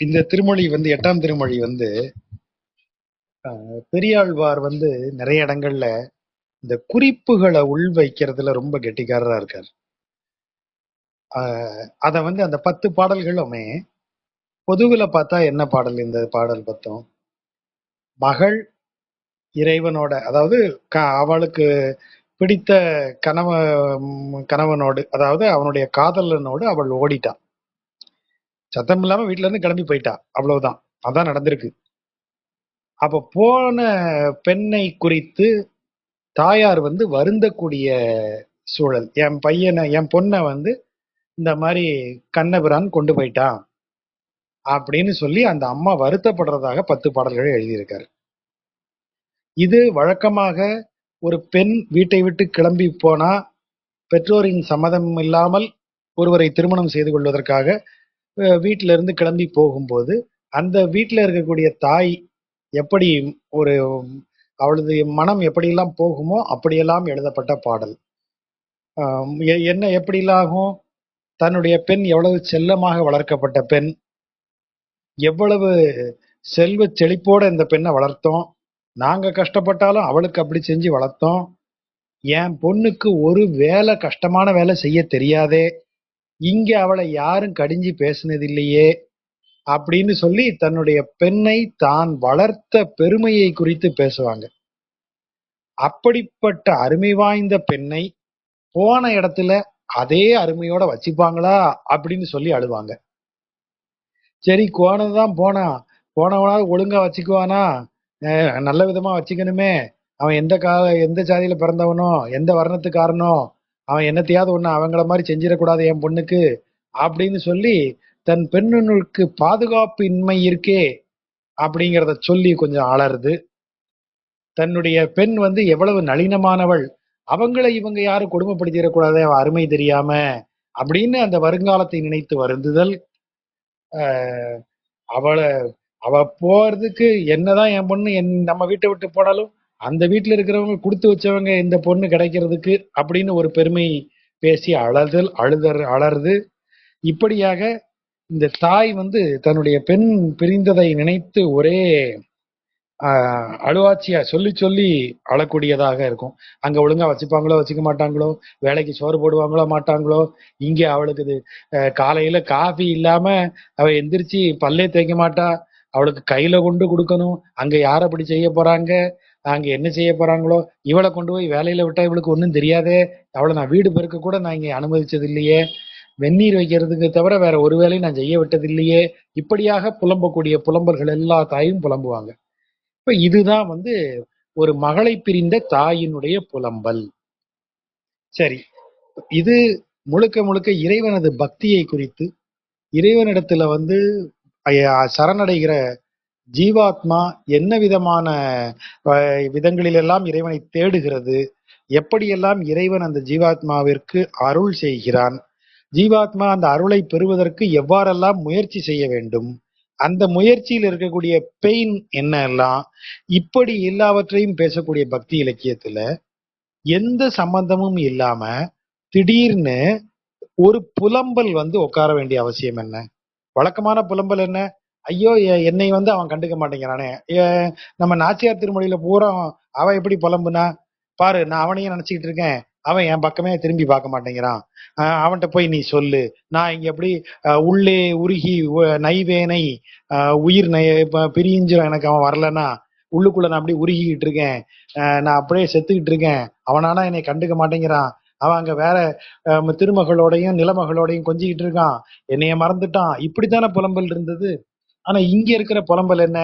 இந்த திருமொழி வந்து 8ஆம் திருமொழி வந்து பெரியாழ்வார் வந்து நிறைய இடங்கள்ல இந்த குறிப்புகளை உள் வைக்கிறதுல ரொம்ப கெட்டிக்காரரா இருக்கார். அத வந்து அந்த 10 பாடல்களுமே பொதுவில் பார்த்தா என்ன பாடல்? இந்த பாடல் பத்தும் மகள் இறைவனோட, அதாவது அவளுக்கு பிடித்த கணவனோடு, அதாவது அவனுடைய காதலனோடு அவள் ஓடிட்டான். சத்தம் இல்லாம வீட்டுல இருந்து கிளம்பி போயிட்டா, அவ்வளவுதான். அதான் நடந்திருக்கு. அப்ப போன பெண்ணை குறித்து தாயார் வந்து வருந்தக்கூடிய சூழல். என் பொண்ணை வந்து இந்த மாதிரி கண்ணபிரான் கொண்டு போயிட்டான் அப்படின்னு சொல்லி அந்த அம்மா வருத்தப்படுறதாக 10 பாடல்களை எழுதியிருக்காரு. இது வழக்கமாக ஒரு பெண் வீட்டை விட்டு கிளம்பி போனா பெற்றோரின் சம்மதம் இல்லாமல் ஒருவரை திருமணம் செய்து கொள்வதற்காக வீட்டில இருந்து கிளம்பி போகும்போது அந்த வீட்டில் இருக்கக்கூடிய தாய் எப்படி ஒரு அவளது மனம் எப்படியெல்லாம் போகுமோ அப்படியெல்லாம் எழுதப்பட்ட பாடல். என்ன எப்படிலாகும், தன்னுடைய பெண் எவ்வளவு செல்லமாக வளர்க்கப்பட்ட பெண், எவ்வளவு செல்வ செழிப்போட இந்த பெண்ணை வளர்த்தோம், நாங்க கஷ்டப்பட்டாலும் அவளுக்கு அப்படி செஞ்சு வளர்த்தோம், என் பொண்ணுக்கு ஒரு வேலை, கஷ்டமான வேலை செய்ய தெரியாதே, இங்க அவளை யாரும் கடிஞ்சு பேசினது இல்லையே அப்படின்னு சொல்லி தன்னுடைய பெண்ணை தான் வளர்த்த பெருமையை குறித்து பேசுவாங்க. அப்படிப்பட்ட அருமை வாய்ந்த பெண்ணை போன இடத்துல அதே அருமையோட வச்சுப்பாங்களா அப்படின்னு சொல்லி அழுவாங்க. சரி, கோணதான் போனவனாவது ஒழுங்கா வச்சுக்குவானா, நல்ல விதமா வச்சுக்கணுமே, அவன் எந்த ஜாதியில பிறந்தவனோ, எந்த வர்ணத்துக்காரனோ, அவன் என்னத்தையாவது ஒண்ணு அவங்கள மாதிரி செஞ்சிடக்கூடாது என் பொண்ணுக்கு அப்படின்னு சொல்லி தன் பெண்ணுக்கு பாதுகாப்பு இன்மை இருக்கே அப்படிங்கிறத சொல்லி கொஞ்சம் அலறுது. தன்னுடைய பெண் வந்து எவ்வளவு நளினமானவள், அவங்களை இவங்க யாரும் கொடுமைப்படுத்திடக்கூடாது அவ அருமை தெரியாம அப்படின்னு அந்த வருங்காலத்தை நினைத்து வருந்துதல். அவளை அவ போறதுக்கு என்னதான் என் பொண்ணு நம்ம வீட்டை விட்டு போனாலும் அந்த வீட்டுல இருக்கிறவங்க கொடுத்து வச்சவங்க இந்த பொண்ணு கிடைக்கிறதுக்கு அப்படின்னு ஒரு பெருமை பேசி அலறுது. இப்படியாக இந்த தாய் வந்து தன்னுடைய பெண் பிரிந்ததை நினைத்து ஒரே அழுவாச்சியா சொல்லி சொல்லி அழக்கூடியதாக இருக்கும். அங்க ஒழுங்கா வச்சுப்பாங்களோ வச்சுக்க மாட்டாங்களோ, வேலைக்கு சோறு போடுவாங்களோ மாட்டாங்களோ, இங்க அவளுக்கு இது காலையில காஃபி இல்லாம அவ எந்திரிச்சு பல்லே தேய்க்க மாட்டா, அவளுக்கு கையில கொண்டு கொடுக்கணும், அங்க யார் அப்படி செய்ய போறாங்க, அங்க என்ன செய்ய போறாங்களோ, இவளை கொண்டு போய் வேலையில விட்டா இவளுக்கு ஒன்றும் தெரியாதே, அவளை நான் வீடு பெருக்க கூட நான் இங்க அனுமதிச்சது இல்லையே, வெந்நீர் வைக்கிறதுக்கு தவிர வேற ஒரு வேலையும் நான் செய்ய விட்டது இல்லையே, இப்படியாக புலம்பக்கூடிய புலம்பர்கள் எல்லா தாயும் புலம்புவாங்க. இப்ப இதுதான் வந்து ஒரு மகளை பிரிந்த தாயினுடைய புலம்பல். சரி, இது முழுக்க முழுக்க இறைவனது பக்தியை குறித்து, இறைவனிடத்துல வந்து சரணடைகிற ஜீவாத்மா என்ன விதமான விதங்களிலெல்லாம் இறைவனை தேடுகிறது, எப்படியெல்லாம் இறைவன் அந்த ஜீவாத்மாவிற்கு அருள் செய்கிறான், ஜீவாத்மா அந்த அருளை பெறுவதற்கு எவ்வாறெல்லாம் முயற்சி செய்ய வேண்டும், அந்த முயற்சியில் இருக்கக்கூடிய பெயின் என்ன எல்லாம், இப்படி எல்லாவற்றையும் பேசக்கூடிய பக்தி இலக்கியத்துல எந்த சம்பந்தமும் இல்லாம திடீர்னு ஒரு புலம்பல் வந்து உட்கார வேண்டிய அவசியம் என்ன? வழக்கமான புலம்பல் என்ன? ஐயோ, என்னை வந்து அவன் கண்டுக்க மாட்டேங்கிறானே. நம்ம நாச்சியார் திருமொழியில பூரா அவன் எப்படி புலம்புனா, பாரு நான் அவனையும் நினைச்சுக்கிட்டு இருக்கேன், அவன் என் பக்கமே திரும்பி பார்க்க மாட்டேங்கிறான், அவன்கிட்ட போய் நீ சொல்லு, நான் இங்க எப்படி உள்ளே உருகி நைவேனை உயிர் பிரிஞ்சிடும், எனக்கு அவன் வரலன்னா உள்ளுக்குள்ள நான் அப்படியே உருகிக்கிட்டு இருக்கேன், நான் அப்படியே செத்துக்கிட்டு இருக்கேன், அவனானா என்னை கண்டுக்க மாட்டேங்கிறான், அவன் அங்க வேற திருமகளோடையும் நிலமகளோடையும் கொஞ்சிக்கிட்டு இருக்கான், என்னைய மறந்துட்டான், இப்படித்தானே புலம்பல் இருந்தது. ஆனா இங்க இருக்கிற புலம்பல் என்ன?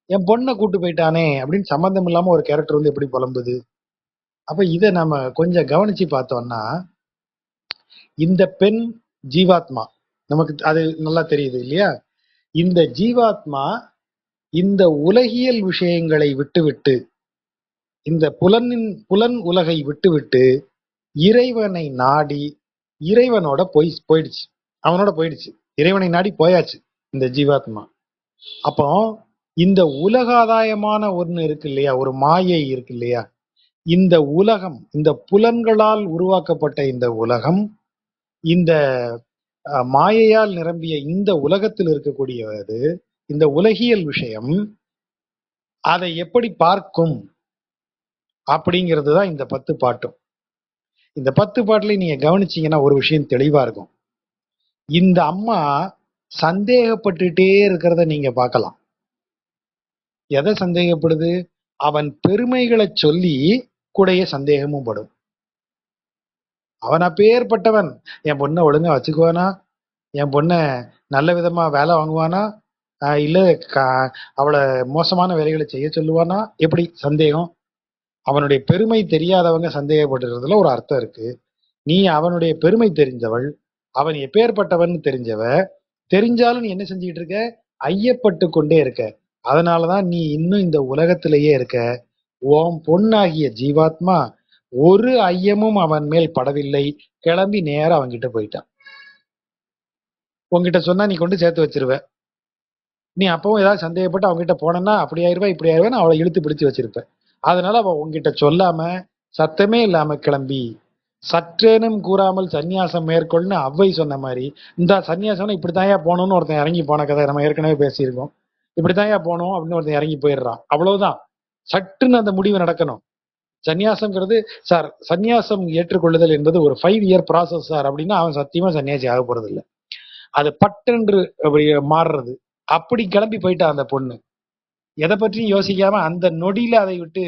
என் பொண்ணை கூட்டு போயிட்டானே அப்படின்னு சம்பந்தம் இல்லாம ஒரு கேரக்டர் வந்து எப்படி புலம்புது? அப்ப இதை நம்ம கொஞ்சம் கவனிச்சு பார்த்தோம்னா, இந்த பெண் ஜீவாத்மா நமக்கு அது நல்லா தெரியுது இல்லையா? இந்த ஜீவாத்மா இந்த உலகியல் விஷயங்களை விட்டுவிட்டு, இந்த புலன் உலகை விட்டுவிட்டு இறைவனை நாடி இறைவனோட போயிடுச்சு, அவனோட போயிடுச்சு, இறைவனை நாடி போயாச்சு இந்த ஜீவாத்மா. அப்போ இந்த உலகாதாயமான ஒண்ணு இருக்கு இல்லையா, ஒரு மாயை இருக்கு இல்லையா, இந்த உலகம், இந்த புலன்களால் உருவாக்கப்பட்ட இந்த உலகம், இந்த மாயையால் நிரம்பிய இந்த உலகத்தில் இருக்கக்கூடியது, இந்த உலகியல் விஷயம் அதை எப்படி பார்க்கும் அப்படிங்கிறது தான் இந்த 10 பாட்டும். இந்த 10 பாட்டுல நீங்க கவனிச்சீங்கன்னா ஒரு விஷயம் தெளிவா இருக்கும். இந்த அம்மா சந்தேகப்பட்டுட்டே இருக்கிறத நீங்க பார்க்கலாம். எதை சந்தேகப்படுது? அவன் பெருமைகளை சொல்லி கூடைய சந்தேகமும் படும். அவன் அப்பேற்பட்டவன், என் பொண்ணை ஒழுங்கா வச்சுக்குவானா, என் பொண்ணை நல்ல விதமா வேலை வாங்குவானா, இல்ல அவளை மோசமான வேலைகளை செய்ய சொல்லுவானா, எப்படி சந்தேகம்? அவனுடைய பெருமை தெரியாதவங்க சந்தேகப்படுறதுல ஒரு அர்த்தம் இருக்கு. நீ அவனுடைய பெருமை தெரிஞ்சவள், அவன் எப்பேற்பட்டவன் தெரிஞ்சவ, தெரிஞ்சாலும் நீ என்ன செஞ்சுக்கிட்டு இருக்க? ஐயப்பட்டு கொண்டே இருக்க. அதனாலதான் நீ இன்னும் இந்த உலகத்திலேயே இருக்க. உன் பொண்ணாகிய ஜீவாத்மா ஒரு ஐயமும் அவன் மேல் படவில்லை. கிளம்பி நேரம் அவன்கிட்ட போயிட்டான். உங்ககிட்ட சொன்னா நீ கொண்டு சேர்த்து வச்சிருவ. நீ அப்பவும் ஏதாவது சந்தேகப்பட்டு அவங்ககிட்ட போனன்னா அப்படி ஆயிருவா இப்படி ஆயிருவேன்னு அவளை இழுத்து பிடிச்சு வச்சிருப்ப. அதனால அவன் உங்ககிட்ட சொல்லாம சத்தமே இல்லாம கிளம்பி சற்றேனும் கூறாமல் சன்னியாசம் மேற்கொள்னு அவ்வை சொன்ன மாதிரி, இந்த சன்னியாசம் இப்படித்தாயா போகணும்னு ஒருத்தன் இறங்கி போன கதை நம்ம ஏற்கனவே பேசியிருக்கோம். இப்படித்தாயா போகணும் அப்படின்னு ஒருத்தன் இறங்கி போயிடுறான். அவ்வளவுதான். சட்டுன்னு அந்த முடிவு நடக்கணும். சன்னியாசம்ங்கிறது சார், சன்னியாசம் ஏற்றுக்கொள்ளுதல் என்பது ஒரு 5 இயர் ப்ராசஸ் சார் அப்படின்னா அவன் சத்தியமா சன்னியாசி ஆக போறது இல்லை. அது பட்டென்று மாறுறது. அப்படி கிளம்பி போயிட்டா அந்த பொண்ணு. எதை பற்றியும் யோசிக்காம அந்த நொடியில அதை விட்டு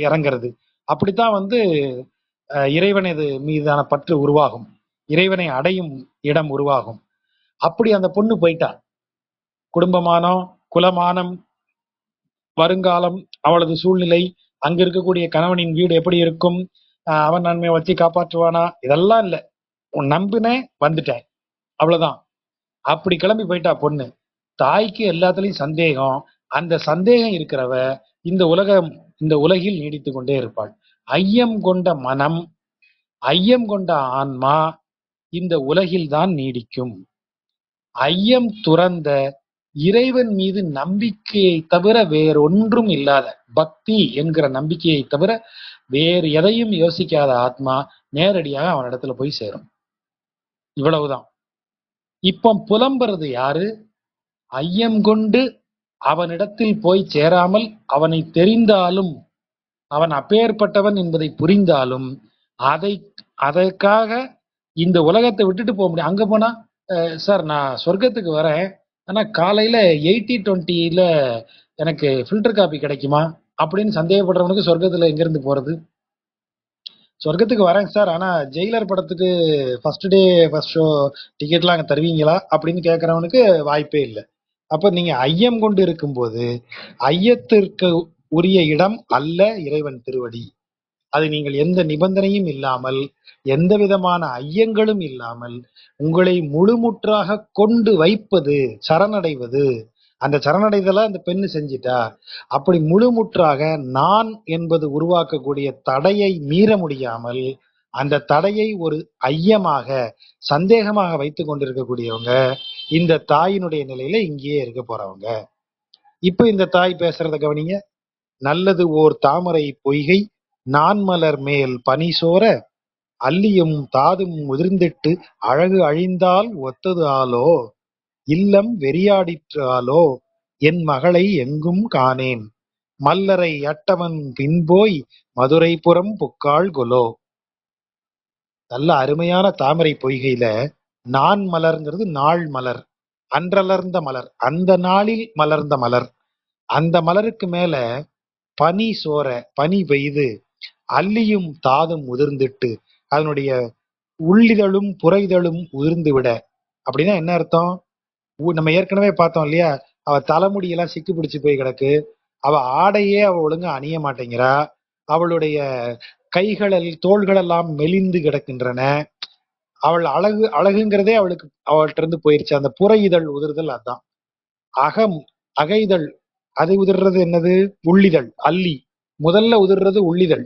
இறங்குறது. அப்படித்தான் இறைவனது மீதான பற்று உருவாகும். இறைவனை அடையும் இடம் உருவாகும். அப்படி அந்த பொண்ணு போயிட்டா. குடும்பமானம், குலமானம், வருங்காலம், அவளது சூழ்நிலை, அங்க இருக்கக்கூடிய கணவனின் வீடு எப்படி இருக்கும், அவன் நன்மையை வச்சு காப்பாற்றுவானா, இதெல்லாம் இல்ல. நம்பினேன், வந்துட்டேன், அவ்வளவுதான். அப்படி கிளம்பி போயிட்டா பொண்ணு. தாய்க்கு எல்லாத்துலயும் சந்தேகம். அந்த சந்தேகம் இருக்கிறவ இந்த உலகில் நீடித்து கொண்டே இருப்பாள். ஐயம் கொண்ட மனம், ஐயம் கொண்ட ஆன்மா இந்த உலகில் தான் நீடிக்கும். ஐயம் துறந்த இறைவன் மீது நம்பிக்கையை தவிர வேறொன்றும் இல்லாத பக்தி என்கிற நம்பிக்கையை தவிர வேறு எதையும் யோசிக்காத ஆத்மா நேரடியாக அவனிடத்துல போய் சேரும். இவ்வளவுதான். இப்ப புலம்புறது யாரு? ஐயம் கொண்டு அவனிடத்தில் போய் சேராமல் அவனை தெரிந்தாலும், அவன் அப்பேற்பட்டவன் என்பதை புரிந்தாலும், அதற்காக இந்த உலகத்தை விட்டுட்டு போக முடியும். அங்க போனா சார் நான் சொர்க்கத்துக்கு வரேன், ஆனா காலையில 80-20 எனக்கு ஃபில்டர் காப்பி கிடைக்குமா அப்படின்னு சந்தேகப்படுறவனுக்கு சொர்க்கத்துல எங்க இருந்து போறது? சொர்க்கத்துக்கு வரேன் சார், ஆனா ஜெயிலர் படத்துக்கு ஃபர்ஸ்ட் டே ஃபர்ஸ்ட் ஷோ டிக்கெட்லாம் அங்க தருவீங்களா அப்படின்னு கேட்கறவனுக்கு வாய்ப்பே இல்லை. அப்ப நீங்க ஐயம் கொண்டு இருக்கும்போது ஐயத்திற்கு உரிய இடம் அல்ல இறைவன் திருவடி. அது நீங்கள் எந்த நிபந்தனையும் இல்லாமல், எந்த விதமான ஐயங்களும் இல்லாமல் உங்களை முழுமுற்றாக கொண்டு வைப்பது சரணடைவது. அந்த சரணடைதல அந்த பெண்ணு செஞ்சிட்டா. அப்படி முழுமுற்றாக நான் என்பது உருவாக்கக்கூடிய தடையை மீற முடியாமல் அந்த தடையை ஒரு ஐயமாக, சந்தேகமாக வைத்துக் கொண்டிருக்கக்கூடியவங்க இந்த தாயினுடைய நிலையில இங்கேயே இருக்க போறவங்க. இப்ப இந்த தாய் பேசுறத கவனிங்க. நல்லது ஓர் தாமரை பொய்கை நான்மலர் மேல் பனி சோர அல்லியும் தாதும் முதிர்ந்திட்டு அழகு அழிந்தால் ஒத்தது ஆலோ இல்லம் வெறியாடிற்று ஆலோ என் மகளை எங்கும் காணேன் மல்லரை அட்டவன் பின்போய் மதுரைப்புறம் புக்காள் கொலோ. நல்ல அருமையான தாமரை பொய்கையில நான் மலர்ங்கிறது நாள் மலர், அன்றலர்ந்த மலர், அந்த நாளில் மலர்ந்த மலர். அந்த மலருக்கு மேல பனி சோர, பனி பெய்து அல்லியும் தாதும் உதிர்ந்துட்டு அதனுடைய உள்ளிதழும் புற இதழும் உதிர்ந்து விட. அப்படின்னா என்ன அர்த்தம்? நம்ம ஏற்கனவே பார்த்தோம் இல்லையா, அவ தலைமுடியெல்லாம் சிக்கு பிடிச்சு போய் கிடக்கு, அவ ஆடையே அவ ஒழுங்கா அணிய மாட்டேங்கிறா, அவளுடைய கைகள் தோள்கள் எல்லாம் மெலிந்து கிடக்கின்றன, அவள் அழகுங்கிறதே அவள்கிட்ட இருந்து போயிருச்சு. அந்த புற இதழ் உதிர்தல் அதான். அகம் அகைதழ், அது உதிர்றது என்னது? உள்ளிதழ், அல்லி. முதல்ல உதிர்றது உள்ளிதழ்.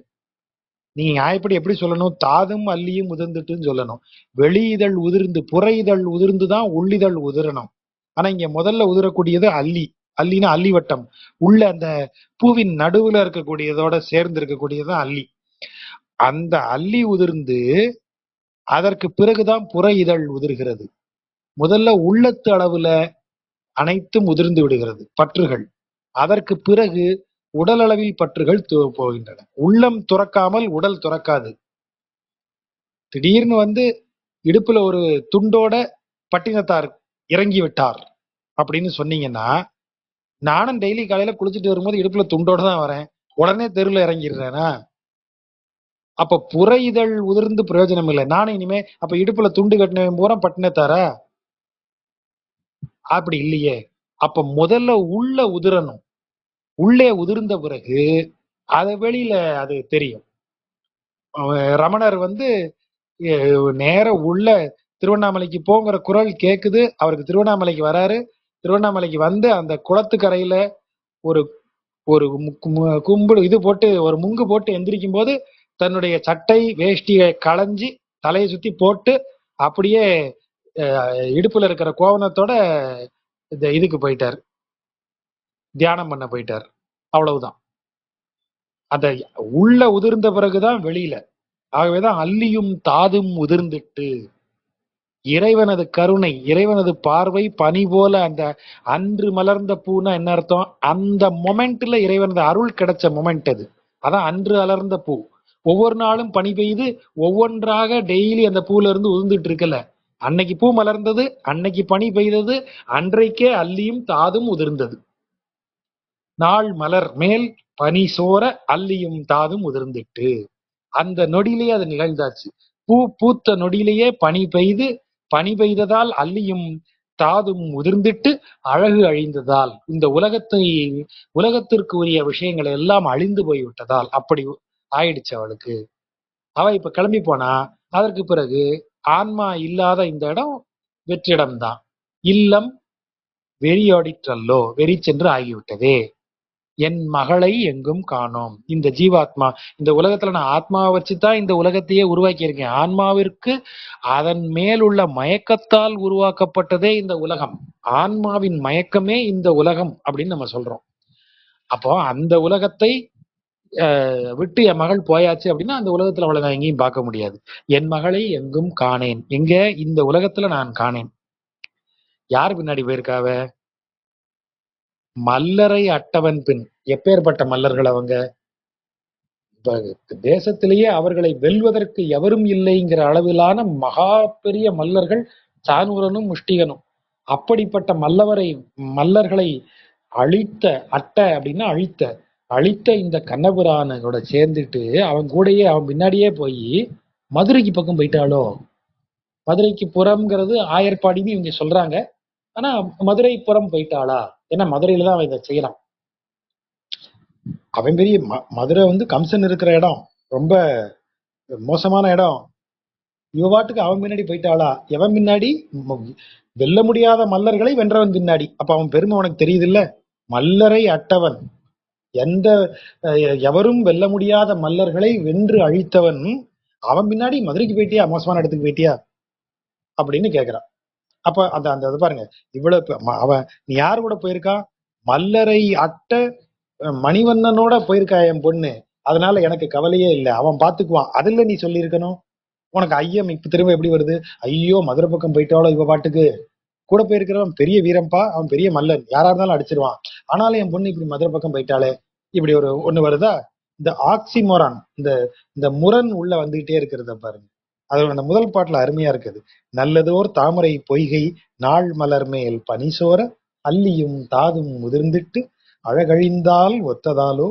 நீங்க நியாயப்படி எப்படி சொல்லணும்? தாதும் அல்லியும் உதிர்ந்துட்டுன்னு சொல்லணும். வெளி இதழ் உதிர்ந்து புற இதழ் உதிர்ந்துதான் உள்ளிதழ் உதிரணும். ஆனா இங்க முதல்ல உதிரக்கூடியது அல்லி. அல்லினா அல்லிவட்டம், உள்ள அந்த பூவின் நடுவுல இருக்கக்கூடியதோட சேர்ந்து இருக்கக்கூடியதுதான் அல்லி. அந்த அல்லி உதிர்ந்து அதற்கு பிறகுதான் புற இதழ் உதிர்கிறது. முதல்ல உள்ளத்து அளவுல அனைத்தும் உதிர்ந்து விடுகிறது பற்றுகள். அதற்கு பிறகு உடல் அளவில் பற்றுகள் போகின்றன. உள்ளம் துறக்காமல் உடல் துறக்காது. திடீர்னு வந்து இடுப்புல ஒரு துண்டோட பட்டினத்தார் இறங்கி விட்டார் அப்படின்னு சொன்னீங்கன்னா, நானும் டெய்லி காலையில குளிச்சுட்டு வரும்போது இடுப்புல துண்டோட தான் வரேன். உடனே தெருவில் இறங்கிடுறேனா? அப்ப புற இதழ் உதிர்ந்து பிரயோஜனம் இல்லை. நானும் இனிமே அப்ப இடுப்புல துண்டு கட்டினவன் பூரா பட்டினத்தாரா? அப்படி இல்லையே. அப்ப முதல்ல உள்ள உதிரணும். உள்ளே உதிர்ந்த பிறகு அது வெளியில அது தெரியும். ரமணர் வந்து நேர உள்ள திருவண்ணாமலைக்கு போங்கிற குரல் கேக்குது. அவருக்கு திருவண்ணாமலைக்கு வராரு. திருவண்ணாமலைக்கு வந்து அந்த குளத்துக்கரையில ஒரு ஒரு கும்பிடு இது போட்டு ஒரு முங்கு போட்டு எந்திரிக்கும் போது தன்னுடைய சட்டை வேஷ்டியை களைஞ்சி தலையை சுத்தி போட்டு அப்படியே இடுப்புல இருக்கிற கோவணத்தோட இதுக்கு போயிட்டார், தியானம் பண்ண போயிட்டார். அவ்வளவுதான். அந்த உள்ள உதிர்ந்த பிறகுதான் வெளியில. ஆகவேதான் அல்லியும் தாதும் உதிர்ந்துட்டு இறைவனது கருணை, இறைவனது பார்வை பனி போல. அந்த அன்று மலர்ந்த பூனா என்ன அர்த்தம்? அந்த மொமெண்ட்ல இறைவனது அருள் கிடைச்ச மொமெண்ட் அது. அதான் அன்று அலர்ந்த பூ. ஒவ்வொரு நாளும் பனி பெய்து ஒவ்வொன்றாக டெய்லி அந்த பூல இருந்து உதிர்ந்துட்டு இருக்கல. அன்னைக்கு பூ மலர்ந்தது, அன்னைக்கு பனி பெய்தது, அன்றைக்கே அல்லியும் தாதும் உதிர்ந்தது. நாள் மலர் மேல் பனி சோர அல்லியும் தாதும் உதிர்ந்துட்டு அந்த நொடியிலேயே அது நிகழ்ந்தாச்சு. பூ பூத்த நொடியிலேயே பனி பெய்து, பனி பெய்ததால் அல்லியும் தாதும் உதிர்ந்துட்டு அழகு அழிந்ததால் இந்த உலகத்திற்கு உரிய விஷயங்கள் எல்லாம் அழிந்து போய்விட்டதால் அப்படி ஆயிடுச்சு அவளுக்கு. அவ இப்ப கிளம்பி போனா அதற்கு பிறகு ஆன்மா இல்லாத இந்த இடம் வெற்றிடம்தான். இல்லம் வெறியோடிற்றல்லோ, வெறி சென்று ஆகிவிட்டதே. என் மகளை எங்கும் காணோம். இந்த ஜீவாத்மா இந்த உலகத்துல நான் ஆத்மாவை வச்சுதான் இந்த உலகத்தையே உருவாக்கி இருக்கேன். ஆன்மாவிற்கு அதன் மேல் உள்ள மயக்கத்தால் உருவாக்கப்பட்டதே இந்த உலகம். ஆன்மாவின் மயக்கமே இந்த உலகம் அப்படின்னு நம்ம சொல்றோம். அப்போ அந்த உலகத்தை விட்டு என் மகள் போயாச்சு அப்படின்னா அந்த உலகத்துல அவளை நான் எங்கேயும் பார்க்க முடியாது. என் மகளை எங்கும் காணேன். எங்க? இந்த உலகத்துல நான் காணேன். யார் பின்னாடி போயிருக்காவ? மல்லரை அட்டவன் பின். எப்பேற்பட்ட மல்லர்கள் அவங்க? தேசத்திலேயே அவர்களை வெல்வதற்கு எவரும் இல்லைங்கிற அளவிலான மகா பெரிய மல்லர்கள் சானூரனும் முஷ்டிகனும். அப்படிப்பட்ட மல்லர்களை அழித்த அப்படின்னா அழித்த இந்த கண்ணபுரானோட சேர்ந்துட்டு அவன் கூடயே அவன் பின்னாடியே போய் மதுரைக்கு பக்கம் போயிட்டாலோ. மதுரைக்கு புறம்ங்கிறது ஆயர்பாடின்னு இவங்க சொல்றாங்க. ஆனா மதுரை புறம் போயிட்டாளா? ஏன்னா மதுரையில தான் அவன் இதை செய்யறான். அவன் பெரிய மதுரை வந்து கம்சன் இருக்கிற இடம், ரொம்ப மோசமான இடம். இவ பாட்டுக்கு அவன் பின்னாடி போயிட்டாளா? எவன் பின்னாடி? வெல்ல முடியாத மல்லர்களை வென்றவன் பின்னாடி. அப்ப அவன் பெருமை உனக்கு தெரியுது இல்ல? மல்லரை அட்டவன், எந்த எவரும் வெல்ல முடியாத மல்லர்களை வென்று அழித்தவன் அவன் பின்னாடி மதுரைக்கு போயிட்டியா? மோசமான இடத்துக்கு போயிட்டியா அப்படின்னு கேக்குறான். அப்ப அந்த அந்த பாருங்க, இவ்வளவு அவன் நீ யாரு கூட போயிருக்கா? மல்லரை அட்ட மணிவண்ணனோட போயிருக்கா என் பொண்ணு. அதனால எனக்கு கவலையே இல்லை, அவன் பாத்துக்குவான். அதுல நீ சொல்லியிருக்கணும். உனக்கு ஐயம் இப்ப திரும்ப எப்படி வருது? ஐயோ மதுரை பக்கம் போயிட்டாலோ இவ பாட்டுக்கு. கூட போயிருக்கிறவன் பெரிய வீரம்பா, அவன் பெரிய மல்லன், யாரா இருந்தாலும் அடிச்சிருவான். ஆனாலும் என் பொண்ணு இப்படி மதுரை பக்கம் போயிட்டாலே, இப்படி ஒரு ஒண்ணு வருதா? இந்த ஆக்சிமோரான், இந்த இந்த முரண் உள்ள வந்துகிட்டே இருக்கிறத பாருங்க. அது அந்த முதல் பாட்டுல அருமையா இருக்குது. நல்லதோர் தாமரை பொய்கை நாள் மலர் மேல் பனிசோர அல்லியும் தாதும் முதிர்ந்திட்டு அழகழிந்தால் ஒத்ததாலோ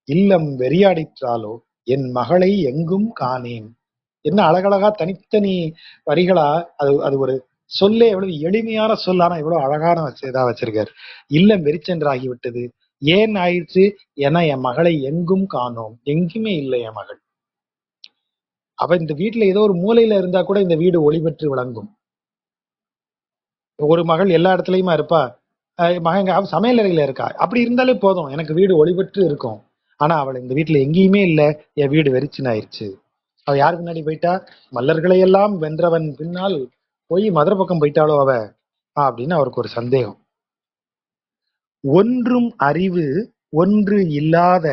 இல்லம் வெறியாடிற்றாலோ என் மகளை எங்கும் காணேன். என்ன அழகழகா தனித்தனி வரிகளா. அது அது ஒரு சொல்லே எவ்வளவு எளிமையான சொல், ஆனா எவ்வளவு அழகான இதா வச்சிருக்காரு. இல்லம் வெறிச்சென்றாகிவிட்டது. ஏன் ஆயிடுச்சு? ஏன்னா என் மகளை எங்கும் காணோம். எங்குமே இல்லை என் மகள். அவ இந்த வீட்டுல ஏதோ ஒரு மூலையில இருந்தா கூட இந்த வீடு ஒளி பெற்று விளங்கும். ஒரு மகள் எல்லா இடத்துலயுமா இருப்பா? மகன் சமையல் அறையில இருக்கா, அப்படி இருந்தாலே போதும், எனக்கு வீடு ஒளி பெற்று இருக்கும். ஆனா அவள் இந்த வீட்டுல எங்கேயுமே இல்ல. என் வீடு வெறிச்சுன்னு ஆயிடுச்சு. அவ யாரு பின்னாடி போயிட்டா? மல்லர்களை எல்லாம் வென்றவன் பின்னால் போய் மதுரை பக்கம் போயிட்டாளோ அவ அப்படின்னு அவருக்கு ஒரு சந்தேகம். ஒன்றும் அறிவு ஒன்று இல்லாத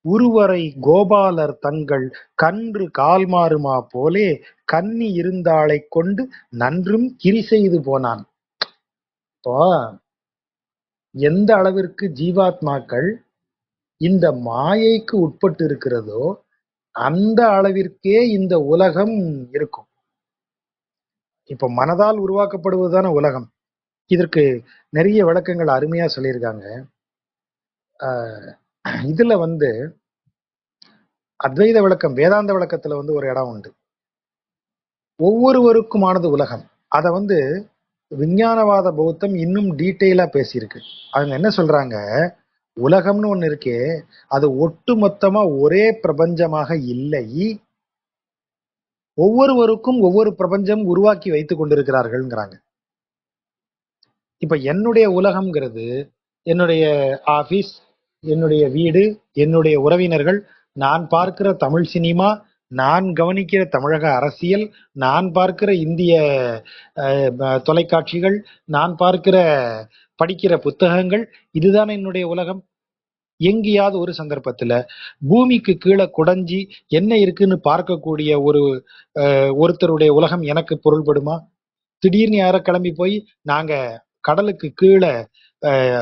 உருவரை கோபாலர் தங்கள் கன்று கால் மாறுமா போலே கன்னி இருந்தாளை கொண்டு நன்றும் கிரி செய்து போனான். இப்போ எந்த அளவிற்கு ஜீவாத்மாக்கள் இந்த மாயைக்கு உட்பட்டு இருக்கிறதோ அந்த அளவிற்கே இந்த உலகம் இருக்கும். இப்ப மனதால் உருவாக்கப்படுவதுதான உலகம். இதற்கு நிறைய விளக்கங்கள் அருமையா சொல்லியிருக்காங்க. இதுல அத்வைத விளக்கம், வேதாந்த விளக்கத்துல ஒரு இடம் உண்டு. ஒவ்வொருவருக்குமானது உலகம். அத விஞ்ஞானவாத பௌத்தம் இன்னும் டீட்டெயிலா பேசியிருக்கு. அவங்க என்ன சொல்றாங்க, உலகம்னு ஒண்ணு இருக்கே, அது ஒட்டு மொத்தமா ஒரே பிரபஞ்சமாக இல்லை, ஒவ்வொருவருக்கும் ஒவ்வொரு பிரபஞ்சம் உருவாக்கி வைத்துக் கொண்டிருக்கிறார்கள்ங்கிறாங்க. இப்ப என்னுடைய உலகம்ங்கிறது என்னுடைய ஆபீஸ், என்னுடைய வீடு, என்னுடைய உறவினர்கள், நான் பார்க்கிற தமிழ் சினிமா, நான் கவனிக்கிற தமிழக அரசியல், நான் பார்க்கிற இந்திய தொலைக்காட்சிகள், நான் படிக்கிற புத்தகங்கள், இதுதான் என்னுடைய உலகம். எங்கேயாவது ஒரு சந்தர்ப்பத்துல பூமிக்கு கீழே குடஞ்சி என்ன இருக்குன்னு பார்க்கக்கூடிய ஒருத்தருடைய உலகம் எனக்கு பொருள்படுமா? திடீர்னு யார கிளம்பி போய் நாங்க கடலுக்கு கீழே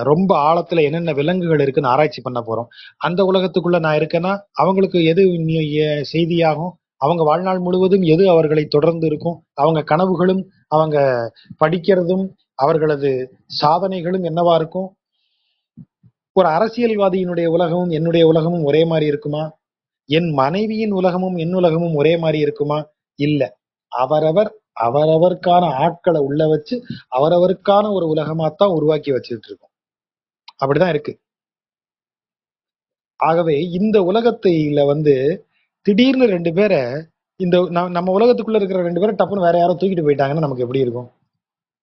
ரொம்ப ஆழத்துல என்னென்ன விலங்குகள் இருக்குன்னு ஆராய்ச்சி பண்ண போறோம், அந்த உலகத்துக்குள்ள நான் இருக்கேன்னா அவங்களுக்கு எது செய்தியாகும்? அவங்க வாழ்நாள் முழுவதும் எது அவர்களை தொடர்ந்து இருக்கும்? அவங்க கனவுகளும் அவங்க படிக்கிறதும் அவர்களது சாதனைகளும் என்னவா இருக்கும்? ஒரு அரசியல்வாதியினுடைய உலகமும் என்னுடைய உலகமும் ஒரே மாதிரி இருக்குமா? என் மனைவியின் உலகமும் என் உலகமும் ஒரே மாதிரி இருக்குமா? இல்ல. அவரவருக்கான ஆட்களை உள்ள வச்சு அவரவருக்கான ஒரு உலகமாத்தான் உருவாக்கி வச்சுட்டு இருக்கோம். அப்படிதான் இருக்கு. ஆகவே இந்த உலகத்துல திடீர்னு 2 பேரை இந்த நம்ம உலகத்துக்குள்ள இருக்கிற 2 பேரை டப்புன்னு வேற யாரோ தூக்கிட்டு போயிட்டாங்கன்னா நமக்கு எப்படி இருக்கும்?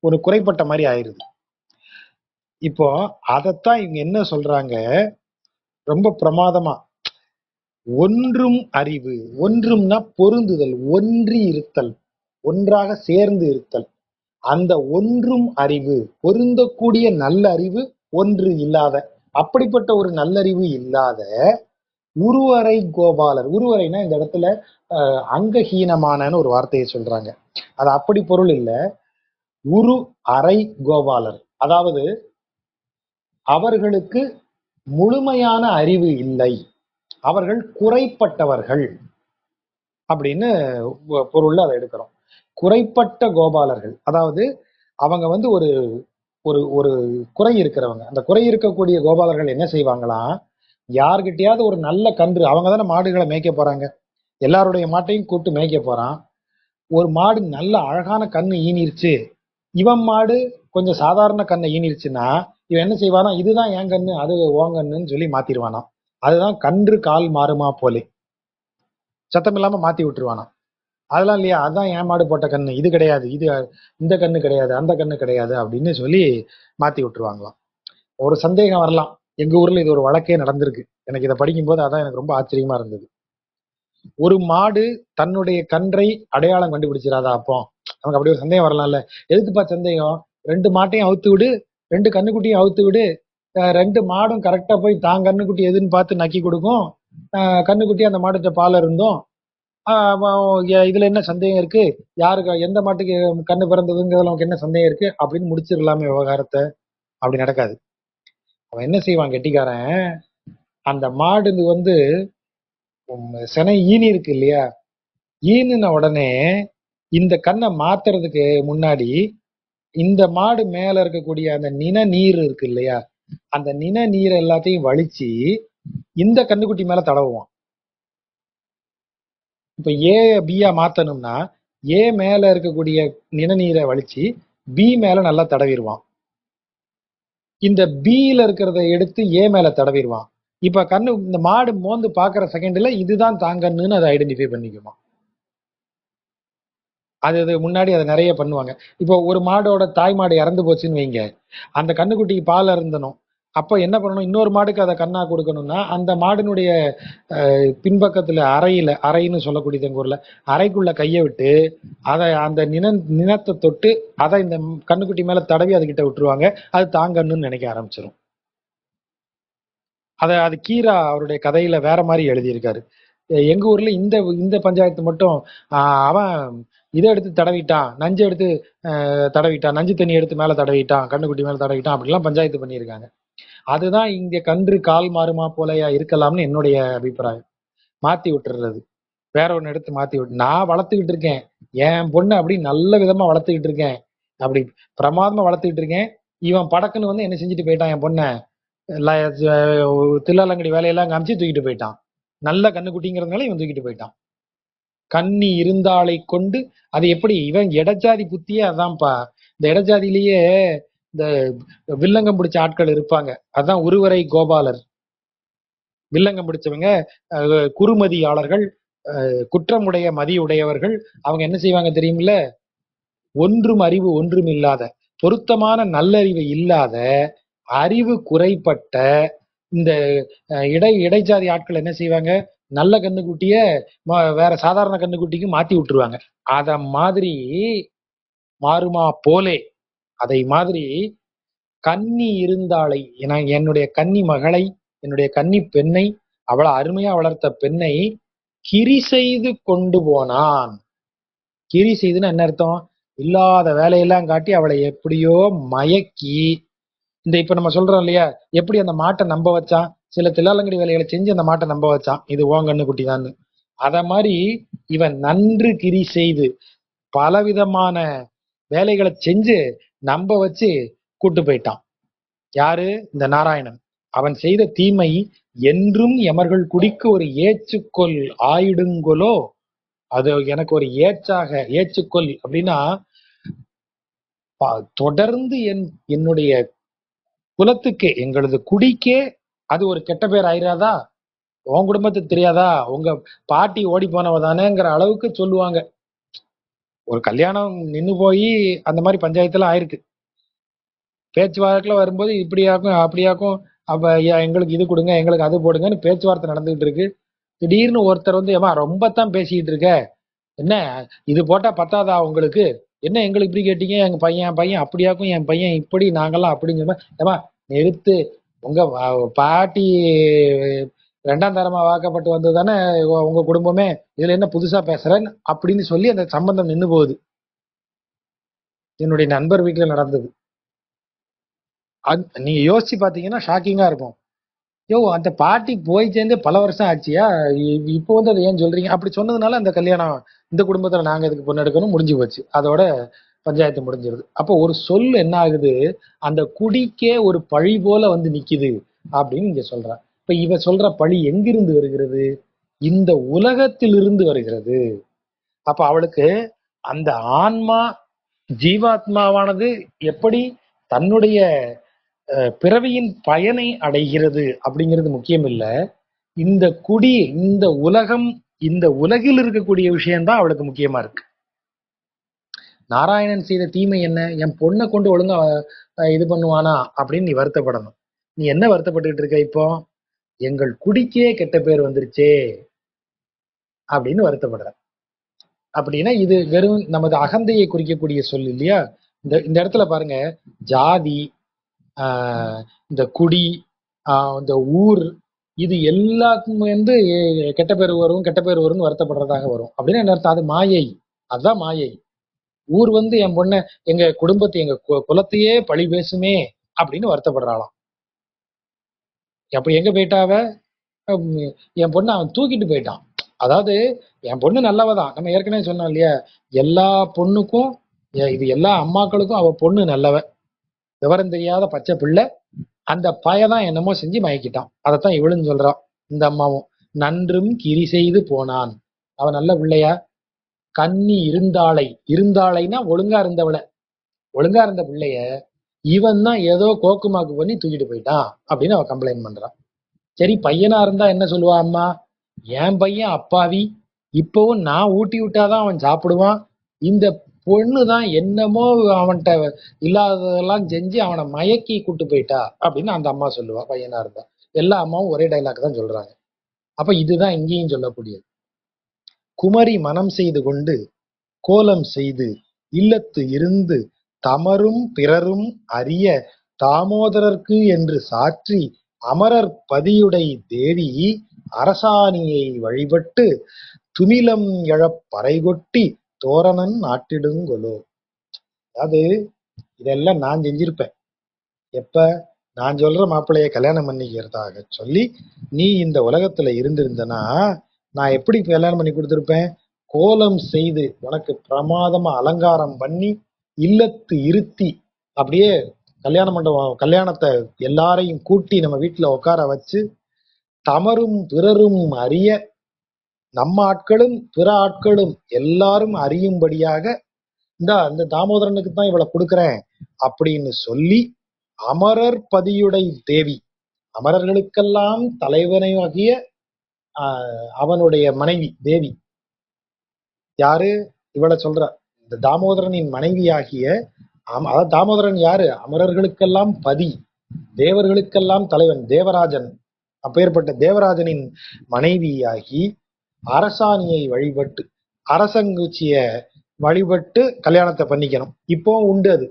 ஒரு குறைப்பட்ட மாதிரி ஆயிருது. இப்போ அதைத்தான் இவங்க என்ன சொல்றாங்க, ரொம்ப பிரமாதமா, ஒன்றும் அறிவு, ஒன்றும்னா பொருந்துதல், ஒன்றி இருத்தல், ஒன்றாக சேர்ந்து இருத்தல். அந்த ஒன்றும் அறிவு, பொருந்தக்கூடிய நல்ல அறிவு ஒன்று இல்லாத, அப்படிப்பட்ட ஒரு நல்லறிவு இல்லாத உருவரை கோபாலர். உருவரைனா இந்த இடத்துல அங்கஹீனமான ஒரு வார்த்தையை சொல்றாங்க. அது அப்படி பொருள் இல்ல. உரு அரை கோபாலர், அதாவது அவர்களுக்கு முழுமையான அறிவு இல்லை, அவர்கள் குறைப்பட்டவர்கள் அப்படின்னு பொருள்ல அதை எடுக்கிறோம். குறைப்பட்ட கோபாலர்கள், அதாவது அவங்க ஒரு ஒரு ஒரு குறை இருக்கிறவங்க. அந்த குறை இருக்கக்கூடிய கோபாலர்கள் என்ன செய்வாங்களாம், யார்கிட்டயாவது ஒரு நல்ல கன்று, அவங்க தானே மாடுகளை மேய்க்க போறாங்க, எல்லாருடைய மாட்டையும் கூட்டு மேய்க்க போறான். ஒரு மாடு நல்ல அழகான கண்ணு ஈனிருச்சு, இவன் மாடு கொஞ்சம் சாதாரண கண்ணை ஈனிருச்சுன்னா இவன் என்ன செய்வானா, இதுதான் என் கண்ணு அது ஓங்கன்னுன்னு சொல்லி மாத்திருவானா. அதுதான் கன்று கால் மாறுமா போலே, சத்தம் இல்லாம மாத்தி விட்டுருவானா. அதெல்லாம் இல்லையா, அதான் என் மாடு போட்ட கண்ணு, இது கிடையாது, இது இந்த கண்ணு கிடையாது, அந்த கண்ணு கிடையாது அப்படின்னு சொல்லி மாத்தி விட்டுருவாங்களாம். ஒரு சந்தேகம் வரலாம், எங்க ஊர்ல இது ஒரு வழக்கே நடந்திருக்கு. எனக்கு இதை படிக்கும் போது அதான் எனக்கு ரொம்ப ஆச்சரியமா இருந்தது. ஒரு மாடு தன்னுடைய கன்றை அடையாளம் கண்டுபிடிச்சிடாதா? அப்போ நமக்கு அப்படி ஒரு சந்தேகம் வரலாம்ல. எதுக்குப்பா சந்தேகம், 2 மாட்டையும் அவுத்து விடு, 2 கண்ணுக்குட்டியும் அவுத்து விடு, 2 மாடும் கரெக்டா போய் தான் கண்ணுக்குட்டி எதுன்னு பார்த்து நக்கி கொடுக்கும், கண்ணுக்குட்டி அந்த மாடுகிட்ட பால் இருந்தோம், இதுல என்ன சந்தேகம் இருக்கு, யாருக்கு எந்த மாட்டுக்கு கண்ணு பிறந்ததுங்கிறதுல நமக்கு என்ன சந்தேகம் இருக்கு அப்படின்னு முடிச்சிடலாமே விவகாரத்தை. அப்படி நடக்காது. அவன் என்ன செய்வான் கெட்டிக்காரன், அந்த மாடு செனை ஈனி இருக்கு இல்லையா, ஈனுன உடனே இந்த கண்ணை மாத்துறதுக்கு முன்னாடி இந்த மாடு மேல இருக்கக்கூடிய அந்த நின நீர் இருக்கு இல்லையா, அந்த நின நீர் எல்லாத்தையும் வலிச்சு இந்த கண்ணுக்குட்டி மேல தடவுவான். இப்ப ஏ பியா மாத்தணும்னா ஏ மேல இருக்கக்கூடிய நிணநீரை வலிச்சு பி மேல நல்லா தடவிடுவான், இந்த பில இருக்கிறத எடுத்து ஏ மேல தடவிடுவான். இப்ப கண்ணு இந்த மாடு மோந்து பாக்குற செகண்ட்ல இதுதான் தாங்கன்னு அதை ஐடென்டிஃபை பண்ணிக்குமா. அது முன்னாடி அதை நிறைய பண்ணுவாங்க. இப்போ ஒரு மாடோட தாய் மாடு இறந்து போச்சுன்னு வைங்க, அந்த கண்ணுக்குட்டிக்கு பால் இருந்தணும், அப்ப என்ன பண்ணணும், இன்னொரு மாடுக்கு அதை கண்ணா கொடுக்கணும்னா அந்த மாடினுடைய பின்பக்கத்துல அறைன்னு சொல்லக்கூடியது எங்க ஊர்ல, அறைக்குள்ள கையை விட்டு அதை அந்த நினத்தை தொட்டு அதை இந்த கண்ணுக்குட்டி மேல தடவி அதுகிட்ட விட்டுருவாங்க, அது தாங்கன்னு நினைக்க ஆரம்பிச்சிடும். அது கீரா அவருடைய கதையில வேற மாதிரி எழுதியிருக்காரு. எங்க ஊர்ல இந்த இந்த பஞ்சாயத்து மட்டும் அவன் இதை எடுத்து தடவிட்டான், நஞ்சு எடுத்து தடவிட்டான், நஞ்சு தண்ணி எடுத்து மேல தடவிட்டான், கண்ணுக்குட்டி மேல தடவிட்டான், அப்படிலாம் பஞ்சாயத்து பண்ணியிருக்காங்க. அதுதான் இங்க கன்று கால் மாறுமா போலயா இருக்கலாம்னு என்னுடைய அபிப்பிராயம். மாத்தி விட்டுறது, வேற ஒண்ணு எடுத்து மாத்தி விட்டு நான் வளர்த்துக்கிட்டு இருக்கேன். என் பொண்ணு அப்படி நல்ல விதமா வளர்த்துக்கிட்டு இருக்கேன், அப்படி பிரமாதமா வளர்த்துக்கிட்டு இருக்கேன். இவன் படக்குன்னு வந்து என்ன செஞ்சுட்டு போயிட்டான், என் பொண்ணை தில்லாலங்கடி வேலையெல்லாம் காமிச்சு தூக்கிட்டு போயிட்டான். நல்ல கண்ணுக்குட்டிங்கிறதுனால இவன் தூக்கிட்டு போயிட்டான். கன்னி இருந்தாளை கொண்டு அது எப்படி, இவன் இடஜாதி புத்தியே அதான்ப்பா. இந்த இடஜாதியிலேயே இந்த வில்லங்கம் பிடிச்ச ஆட்கள் இருப்பாங்க, அதான் உருவரை கோபாலர். வில்லங்கம் பிடிச்சவங்க குறுமதியாளர்கள், குற்றமுடைய மதியுடையவர்கள். அவங்க என்ன செய்வாங்க தெரியுமில்ல, ஒன்றும் அறிவு ஒன்றும் இல்லாத, பொருத்தமான நல்லறிவு இல்லாத, அறிவு குறைப்பட்ட இந்த இடைச்சாதி ஆட்கள் என்ன செய்வாங்க, நல்ல கண்ணுக்குட்டிய வேற சாதாரண கண்ணுக்குட்டிக்கு மாத்தி விட்டுருவாங்க. அத மாதிரி மாறுமா போலே, அதை மாதிரி கன்னி இருந்தாளை, என்னுடைய கன்னி மகளை, என்னுடைய கன்னி பெண்ணை, அவளை அருமையா வளர்த்த பெண்ணை கிரி செய்து கொண்டு போனான். கிரி செய்துன்னு என்ன அர்த்தம், இல்லாத வேலையெல்லாம் காட்டி அவளை எப்படியோ மயக்கி, இந்த இப்ப நம்ம சொல்றோம் இல்லையா, எப்படி அந்த மாட்டை நம்ப வச்சான், சில தில்லாலங்கடி வேலைகளை செஞ்சு அந்த மாட்டை நம்ப வச்சான், இது ஓங்கண்ணு குட்டி தான். அத மாதிரி இவன் நன்று கிரி செய்து பலவிதமான வேலைகளை செஞ்சு நம்ப வச்சு கூட்டு போயிட்டான். யாரு, இந்த நாராயணன். அவன் செய்த தீமை என்றும் எமர்கள் குடிக்கு ஒரு ஏச்சுக்கொல் ஆயிடுங்கொலோ, அது எனக்கு ஒரு ஏச்சாக, ஏச்சுக்கொல் அப்படின்னா தொடர்ந்து என்னுடைய குலத்துக்கே, எங்களது குடிக்கே அது ஒரு கெட்ட பேர் ஆயிராதா, உன் குடும்பத்துக்கு தெரியாதா, உங்க பாட்டி ஓடி போனவ தானேங்கிற அளவுக்கு சொல்லுவாங்க. ஒரு கல்யாணம் நின்னு போய் அந்த மாதிரி பஞ்சாயத்துல ஆயிருக்கு. பேச்சுவார்த்தைல வரும்போது இப்படியாக்கும் அப்படியாக்கும், அப்ப எங்களுக்கு இது கொடுங்க, எங்களுக்கு அது போடுங்கன்னு பேச்சுவார்த்தை நடந்துகிட்டு இருக்கு. திடீர்னு ஒருத்தர் வந்து, ஏமா ரொம்பத்தான் பேசிக்கிட்டு இருக்க, என்ன இது போட்டா பத்தாதா உங்களுக்கு, என்ன எங்களுக்கு இப்படி கேட்டீங்க, எங்க பையன் பையன் அப்படியாக்கும், என் பையன் இப்படி, நாங்கெல்லாம் அப்படிங்கிற, ஏமா நிறுத்து, உங்க பாட்டி 2ஆம் தரமா வாக்கப்பட்டு வந்தது தானே உங்க குடும்பமே, இதுல என்ன புதுசா பேசுறேன் அப்படின்னு சொல்லி அந்த சம்பந்தம் நின்னு போகுது. என்னுடைய நண்பர் வீட்டுல நடந்தது. நீங்க யோசிச்சு பாத்தீங்கன்னா ஷாக்கிங்கா இருக்கும். யோ, அந்த பாட்டி போய் சேர்ந்து பல வருஷம் ஆச்சியா, இப்போ வந்து அதை ஏன் சொல்றீங்க, அப்படி சொன்னதுனால அந்த கல்யாணம், இந்த குடும்பத்துல நாங்க இதுக்கு பொண்ணு எடுக்கணும், முடிஞ்சு போச்சு, அதோட பஞ்சாயத்து முடிஞ்சிருது. அப்போ ஒரு சொல் என்ன ஆகுது, அந்த குடிக்கே ஒரு பழி போல வந்து நிக்குது அப்படின்னு இங்க சொல்றான். இப்ப இவ சொல்ற பழி எங்கிருந்து வருகிறது, இந்த உலகத்திலிருந்து வருகிறது. அப்ப அவளுக்கு அந்த ஆன்மா, ஜீவாத்மாவானது எப்படி தன்னுடைய பிறவியின் பயனை அடைகிறது அப்படிங்கிறது முக்கியம் இல்ல, இந்த குடி, இந்த உலகம், இந்த உலகில் இருக்கக்கூடிய விஷயம்தான் அவளுக்கு முக்கியமா இருக்கு. நாராயணன் செய்த தீமை என்ன, என் பொண்ணை கொண்டு ஒழுங்கா இது பண்ணுவானா அப்படின்னு நீ வருத்தப்படணும். நீ என்ன வருத்தப்பட்டுட்டு இருக்க இப்போ, எங்கள் குடிக்கே கெட்ட பேர் வந்துருச்சே அப்படின்னு வருத்தப்படுற. அப்படின்னா இது வெறும் நமது அகந்தையை குறிக்கக்கூடிய சொல் இல்லையா. இந்த இடத்துல பாருங்க, ஜாதி, இந்த குடி, இந்த ஊர், இது எல்லாத்துக்குமே வந்து கெட்ட பேர் வரும், கெட்ட பேர் வரும்னு வருத்தப்படுறதாக வரும். அப்படின்னு என்ன அர்த்தம், அது மாயை, அதுதான் மாயை. ஊர் வந்து என் பொண்ணை, எங்க குடும்பத்தை, எங்க குலத்தையே பழி பேசுமே அப்படின்னு வருத்தப்படுறாளாம். அப்ப எங்க போயிட்டாவ, என் பொண்ணு அவன் தூக்கிட்டு போயிட்டான். அதாவது என் பொண்ணு நல்லவதான், நம்ம ஏற்கனவே சொன்னோம் இல்லையா, எல்லா பொண்ணுக்கும், இது எல்லா அம்மாக்களுக்கும் அவ பொண்ணு நல்லவ, விவரம் தெரியாத பச்சை பிள்ளை, அந்த பயதான் என்னமோ செஞ்சு மயக்கிட்டான். அதைத்தான் இவளுன்னு சொல்றான். இந்த அம்மாவும் நன்றும் கிரி செய்து போனான். அவன் நல்ல பிள்ளையா, கன்னி இருந்தாளை, இருந்தாளைனா ஒழுங்கா இருந்தவள, ஒழுங்கா இருந்த பிள்ளைய இவன் தான் ஏதோ கோக்குமாக்கு பண்ணி தூக்கிட்டு போயிட்டான் அப்படின்னு அவன் கம்ப்ளைண்ட் பண்றான். சரி, பையனா இருந்தா என்ன சொல்லுவா அம்மா, என் பையன் அப்பாவி, இப்பவும் நான் ஊட்டி விட்டாதான் அவன் சாப்பிடுவான், இந்த பொண்ணுதான் என்னமோ அவன்கிட்ட இல்லாததெல்லாம் செஞ்சு அவனை மயக்கி கூட்டு போயிட்டா அப்படின்னு அந்த அம்மா சொல்லுவா, பையனா இருந்தா. எல்லா அம்மாவும் ஒரே டைலாக் தான் சொல்றாங்க. அப்ப இதுதான் இங்கேயும் சொல்லக்கூடியது. குமரி மனம் செய்து கொண்டு கோலம் செய்து இல்லத்து இருந்து தமரும் பிறரும் அறிய தாமோதரர்க்கு என்று சாற்றி அமரர் பதியுடை தேவி அரசாணியை வழிபட்டு துமிலம் எழப் பறைகொட்டி தோரணன் நாட்டிடுங்கொலோ. அதாவது இதெல்லாம் நான் செஞ்சிருப்பேன். எப்ப? நான் சொல்ற மாப்பிள்ளைய கல்யாணம் பண்ணிக்கிறதாக சொல்லி நீ இந்த உலகத்துல இருந்திருந்தனா நான் எப்படி கல்யாணம் பண்ணி கொடுத்திருப்பேன்? கோலம் செய்து உனக்கு பிரமாதமா அலங்காரம் பண்ணி இல்லத்து இருத்தி அப்படியே கல்யாண மண்டபம் கல்யாணத்தை எல்லாரையும் கூட்டி நம்ம வீட்டுல உட்கார வச்சு தமரும் பிறரும் அறிய நம்ம ஆட்களும் பிற ஆட்களும் எல்லாரும் அறியும்படியாக இந்த தாமோதரனுக்கு தான் இவளை கொடுக்குறேன் அப்படின்னு சொல்லி அமரர் பதியுடை தேவி, அமரர்களுக்கெல்லாம் தலைவனையாகிய அவனுடைய மனைவி தேவி யாரு? இவளை சொல்ற இந்த தாமோதரனின் மனைவியாகிய அதாவது தாமோதரன் யாரு? அமரர்களுக்கெல்லாம் பதி, தேவர்களுக்கெல்லாம் தலைவன் தேவராஜன். அப்பேற்பட்ட தேவராஜனின் மனைவியாகி அரசாணியை வழிபட்டு அரசங்குச்சிய வழிபட்டு கல்யாணத்தை பண்ணிக்கணும். இப்போ உண்டு அது.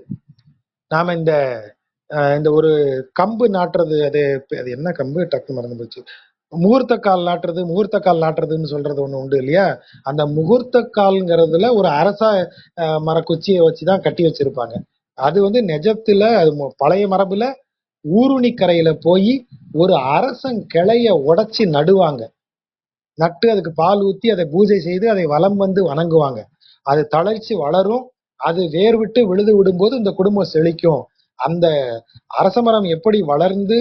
நாம இந்த இந்த ஒரு கம்பு நாட்டுறது, அது என்ன கம்பு டக்கு மறந்து போச்சு, முகூர்த்த கால் நாட்டுறது, முகூர்த்த கால் நாட்டுறதுன்னு சொல்றது ஒண்ணு உண்டு இல்லையா? அந்த முகூர்த்த கால்ங்கிறதுல ஒரு அரச மரக்குச்சியை வச்சுதான் கட்டி வச்சிருப்பாங்க. அது வந்து நிஜத்துல அது பழைய மரபுல ஊருணி கரையில போய் ஒரு அரசன் கிளைய உடைச்சி நடுவாங்க. நட்டு அதுக்கு பால் ஊத்தி அதை பூஜை செய்து அதை வலம் வந்து வணங்குவாங்க. அது தளர்ச்சி வளரும். அது வேர் விட்டு விழுது விடும்போது இந்த குடும்பம் செழிக்கும். அந்த அரசமரம் எப்படி வளர்ந்து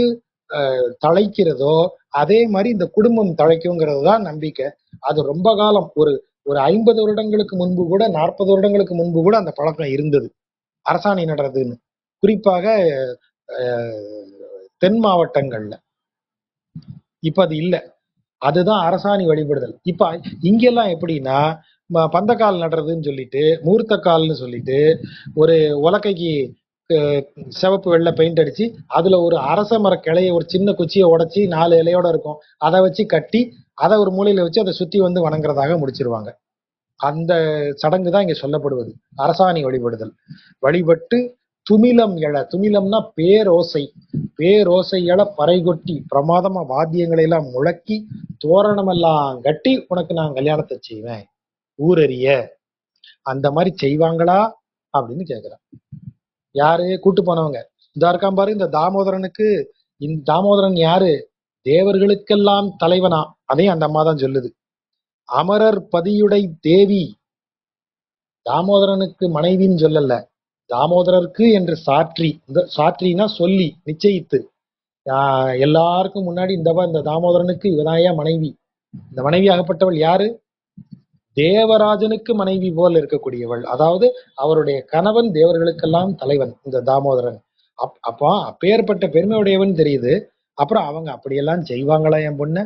தழைக்கிறதோ அதே மாதிரி இந்த குடும்பம் தழைக்குங்கிறது தான் நம்பிக்கை. அது ரொம்ப காலம் ஒரு ஒரு 50 வருடங்களுக்கு முன்பு கூட 40 வருடங்களுக்கு முன்பு கூட அந்த பழக்கம் இருந்தது அரசாணை நடுறதுன்னு, குறிப்பாக தென் மாவட்டங்கள்ல. இப்ப அது இல்லை. அதுதான் அரசாணி வழிபடுதல். இப்ப இங்கெல்லாம் எப்படின்னா பந்தக்கால் நடுறதுன்னு சொல்லிட்டு முகூர்த்த கால்னு சொல்லிட்டு ஒரு உலக்கைக்கு சிவப்பு வெள்ளை பெயிண்ட் அடிச்சு அதுல ஒரு அரச மர கிளைய ஒரு சின்ன குச்சியை உடைச்சி 4 இலையோட இருக்கும் அதை வச்சு கட்டி அதை ஒரு மூலையில வச்சு அதை சுத்தி வந்து வணங்குறதாக முடிச்சிருவாங்க. அந்த சடங்கு தான் இங்க சொல்லப்படுவது அரசாணி வழிபடுதல். வழிபட்டு துமிலம் எழ, துமிலம்னா பேரோசை, பேரோசை எழ பறைகொட்டி பிரமாதமா வாத்தியங்களை எல்லாம் முழக்கி தோரணம் எல்லாம் கட்டி உனக்கு நான் கல்யாணத்தை செய்வேன் ஊரறிய. அந்த மாதிரி செய்வாங்களா அப்படின்னு கேக்குறான். யாரு? கூட்டு போனவங்க. இந்த இருக்கான் பாரு இந்த தாமோதரனுக்கு. இந்த தாமோதரன் யாரு? தேவர்களுக்கெல்லாம் தலைவனா. அதையும் அந்த அம்மா தான் சொல்லுது. அமரர் பதியுடை தேவி, தாமோதரனுக்கு மனைவின்னு சொல்லல, தாமோதரருக்கு என்று சாற்றி, இந்த சாற்றினா சொல்லி நிச்சயித்து எல்லாருக்கும் முன்னாடி இந்த தாமோதரனுக்கு இவதாயா மனைவி. இந்த மனைவி ஆகப்பட்டவள் யாரு? தேவராஜனுக்கு மனைவி போல் இருக்கக்கூடியவள். அதாவது அவருடைய கணவன் தேவர்களுக்கெல்லாம் தலைவன் இந்த தாமோதரன். அப்போ அப்பேற்பட்ட பெருமையுடையவன் தெரியுது. அப்புறம் அவங்க அப்படியெல்லாம் செய்வாங்களா? என் பொண்ணு